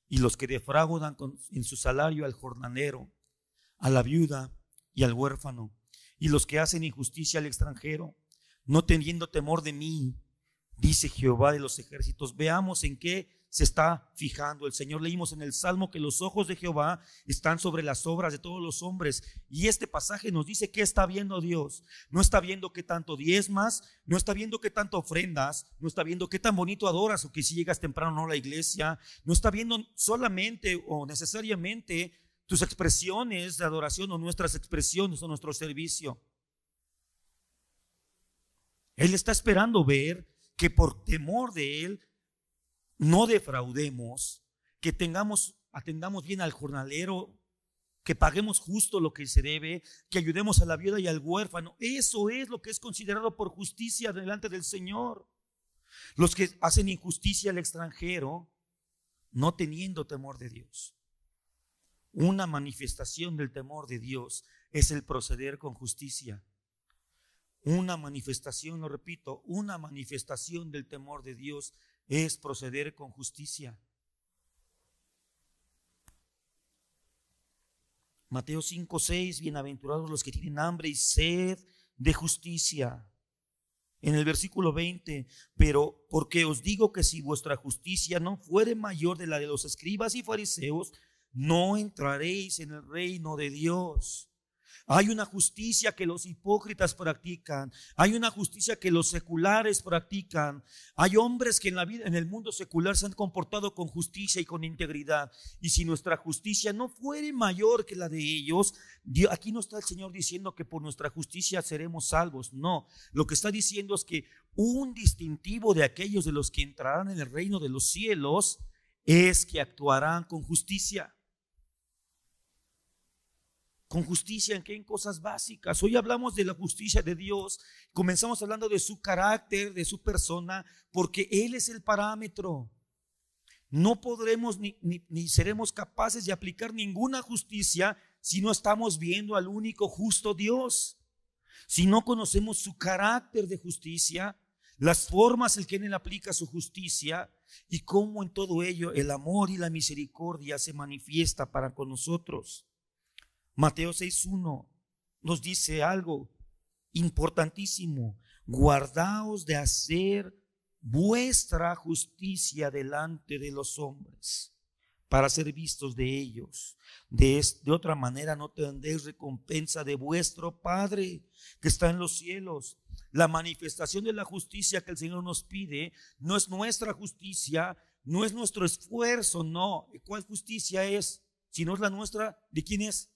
y los que defraudan en su salario al jornalero, a la viuda y al huérfano, y los que hacen injusticia al extranjero, no teniendo temor de mí, dice Jehová de los ejércitos. Veamos en qué se está fijando el Señor. Leímos en el Salmo que los ojos de Jehová están sobre las obras de todos los hombres, y este pasaje nos dice qué está viendo Dios. No está viendo qué tanto diezmas, no está viendo qué tanto ofrendas, no está viendo qué tan bonito adoras o que si llegas temprano o no a la iglesia, no está viendo solamente o necesariamente tus expresiones de adoración o nuestras expresiones o nuestro servicio. Él está esperando ver que por temor de Él no defraudemos, que atendamos bien al jornalero, que paguemos justo lo que se debe, que ayudemos a la viuda y al huérfano. Eso es lo que es considerado por justicia delante del Señor. Los que hacen injusticia al extranjero, no teniendo temor de Dios. Una manifestación del temor de Dios es el proceder con justicia. Una manifestación, lo repito, una manifestación del temor de Dios es proceder con justicia. Mateo 5:6: bienaventurados los que tienen hambre y sed de justicia. En el versículo 20: pero porque os digo que si vuestra justicia no fuere mayor de la de los escribas y fariseos, no entraréis en el reino de Dios. Hay una justicia que los hipócritas practican. Hay una justicia que los seculares practican. Hay hombres que en la vida, en el mundo secular, se han comportado con justicia y con integridad. Y si nuestra justicia no fuere mayor que la de ellos, aquí no está el Señor diciendo que por nuestra justicia seremos salvos. No, lo que está diciendo es que un distintivo de aquellos de los que entrarán en el reino de los cielos es que actuarán con justicia. ¿Con justicia en qué? En cosas básicas. Hoy hablamos de la justicia de Dios. Comenzamos hablando de su carácter, de su persona, porque Él es el parámetro. No podremos ni seremos capaces de aplicar ninguna justicia si no estamos viendo al único justo Dios. Si no conocemos su carácter de justicia, las formas en que Él aplica su justicia y cómo en todo ello el amor y la misericordia se manifiesta para con nosotros. Mateo 6:1 nos dice algo importantísimo: guardaos de hacer vuestra justicia delante de los hombres, para ser vistos de ellos. De otra manera no tendréis recompensa de vuestro Padre que está en los cielos. La manifestación de la justicia que el Señor nos pide no es nuestra justicia, no es nuestro esfuerzo, no. ¿Cuál justicia es? Si no es la nuestra, ¿de quién es?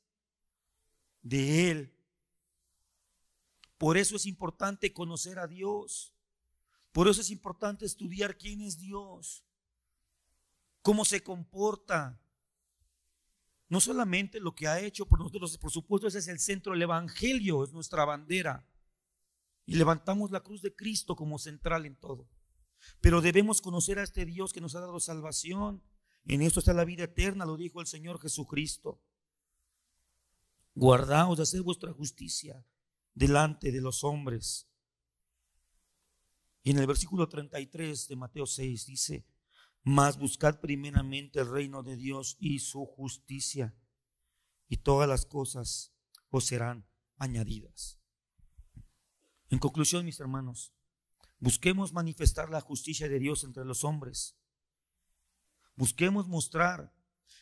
De Él. Por eso es importante conocer a Dios. Por eso es importante estudiar quién es Dios, cómo se comporta. No solamente lo que ha hecho por nosotros, por supuesto ese es el centro del Evangelio, es nuestra bandera. Y levantamos la cruz de Cristo como central en todo. Pero debemos conocer a este Dios que nos ha dado salvación. En esto está la vida eterna, lo dijo el Señor Jesucristo. Guardaos de hacer vuestra justicia delante de los hombres. Y en el versículo 33 de Mateo 6 dice: mas buscad primeramente el reino de Dios y su justicia, y todas las cosas os serán añadidas. En conclusión, mis hermanos, busquemos manifestar la justicia de Dios entre los hombres. Busquemos mostrar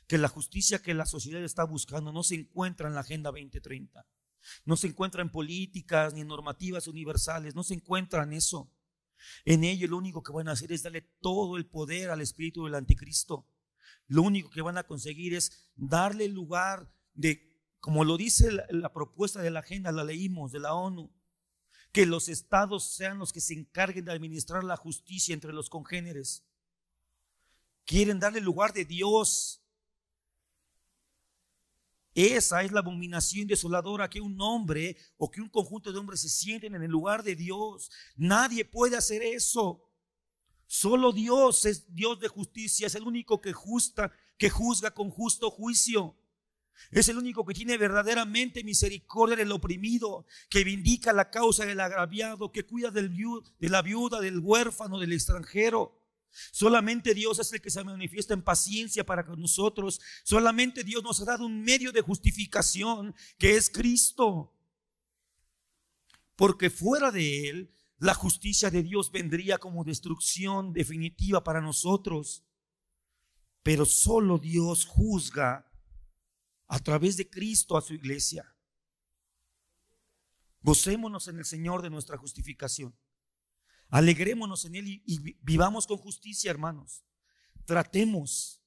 que la justicia que la sociedad está buscando no se encuentra en la Agenda 2030, no se encuentra en políticas ni en normativas universales, no se encuentra en eso. En ello lo único que van a hacer es darle todo el poder al espíritu del anticristo. Lo único que van a conseguir es darle el lugar de, como lo dice la propuesta de la agenda, la leímos, de la ONU, que los estados sean los que se encarguen de administrar la justicia entre los congéneres. Quieren darle el lugar de Dios. Esa es la abominación desoladora, que un hombre o que un conjunto de hombres se sienten en el lugar de Dios. Nadie puede hacer eso. Solo Dios es Dios de justicia, es el único que juzga con justo juicio. Es el único que tiene verdaderamente misericordia del oprimido, que vindica la causa del agraviado, que cuida de la viuda, del huérfano, del extranjero. Solamente Dios es el que se manifiesta en paciencia para con nosotros. Solamente Dios nos ha dado un medio de justificación, que es Cristo. Porque fuera de Él, la justicia de Dios vendría como destrucción definitiva para nosotros. Pero solo Dios juzga a través de Cristo a su iglesia. Gocémonos en el Señor de nuestra justificación. Alegrémonos en Él y vivamos con justicia, hermanos. Tratemos.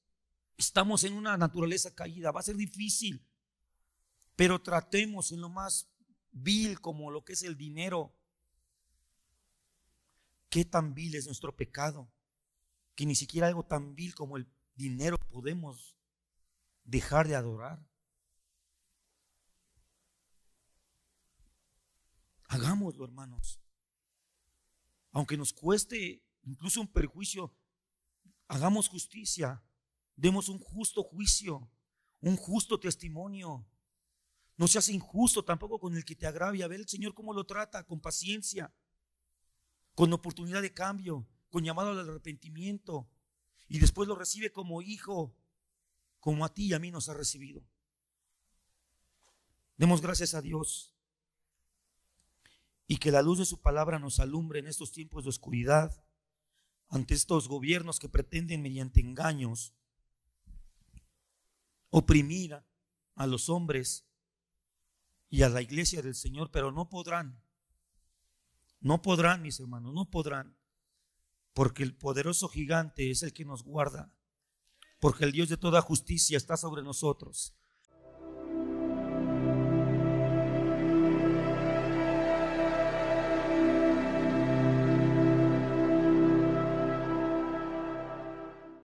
Estamos en una naturaleza caída. Va a ser difícil, pero tratemos en lo más vil, como lo que es el dinero. ¿Qué tan vil es nuestro pecado? Que ni siquiera algo tan vil como el dinero podemos dejar de adorar. Hagámoslo, hermanos. Aunque nos cueste incluso un perjuicio, hagamos justicia, demos un justo juicio, un justo testimonio. No seas injusto tampoco con el que te agravia. Ve el Señor cómo lo trata, con paciencia, con oportunidad de cambio, con llamado al arrepentimiento, y después lo recibe como hijo, como a ti y a mí nos ha recibido. Demos gracias a Dios. Y que la luz de su palabra nos alumbre en estos tiempos de oscuridad, ante estos gobiernos que pretenden mediante engaños oprimir a los hombres, y a la iglesia del Señor, pero no podrán. No podrán, mis hermanos, no podrán. Porque el poderoso gigante es el que nos guarda. Porque el Dios de toda justicia está sobre nosotros.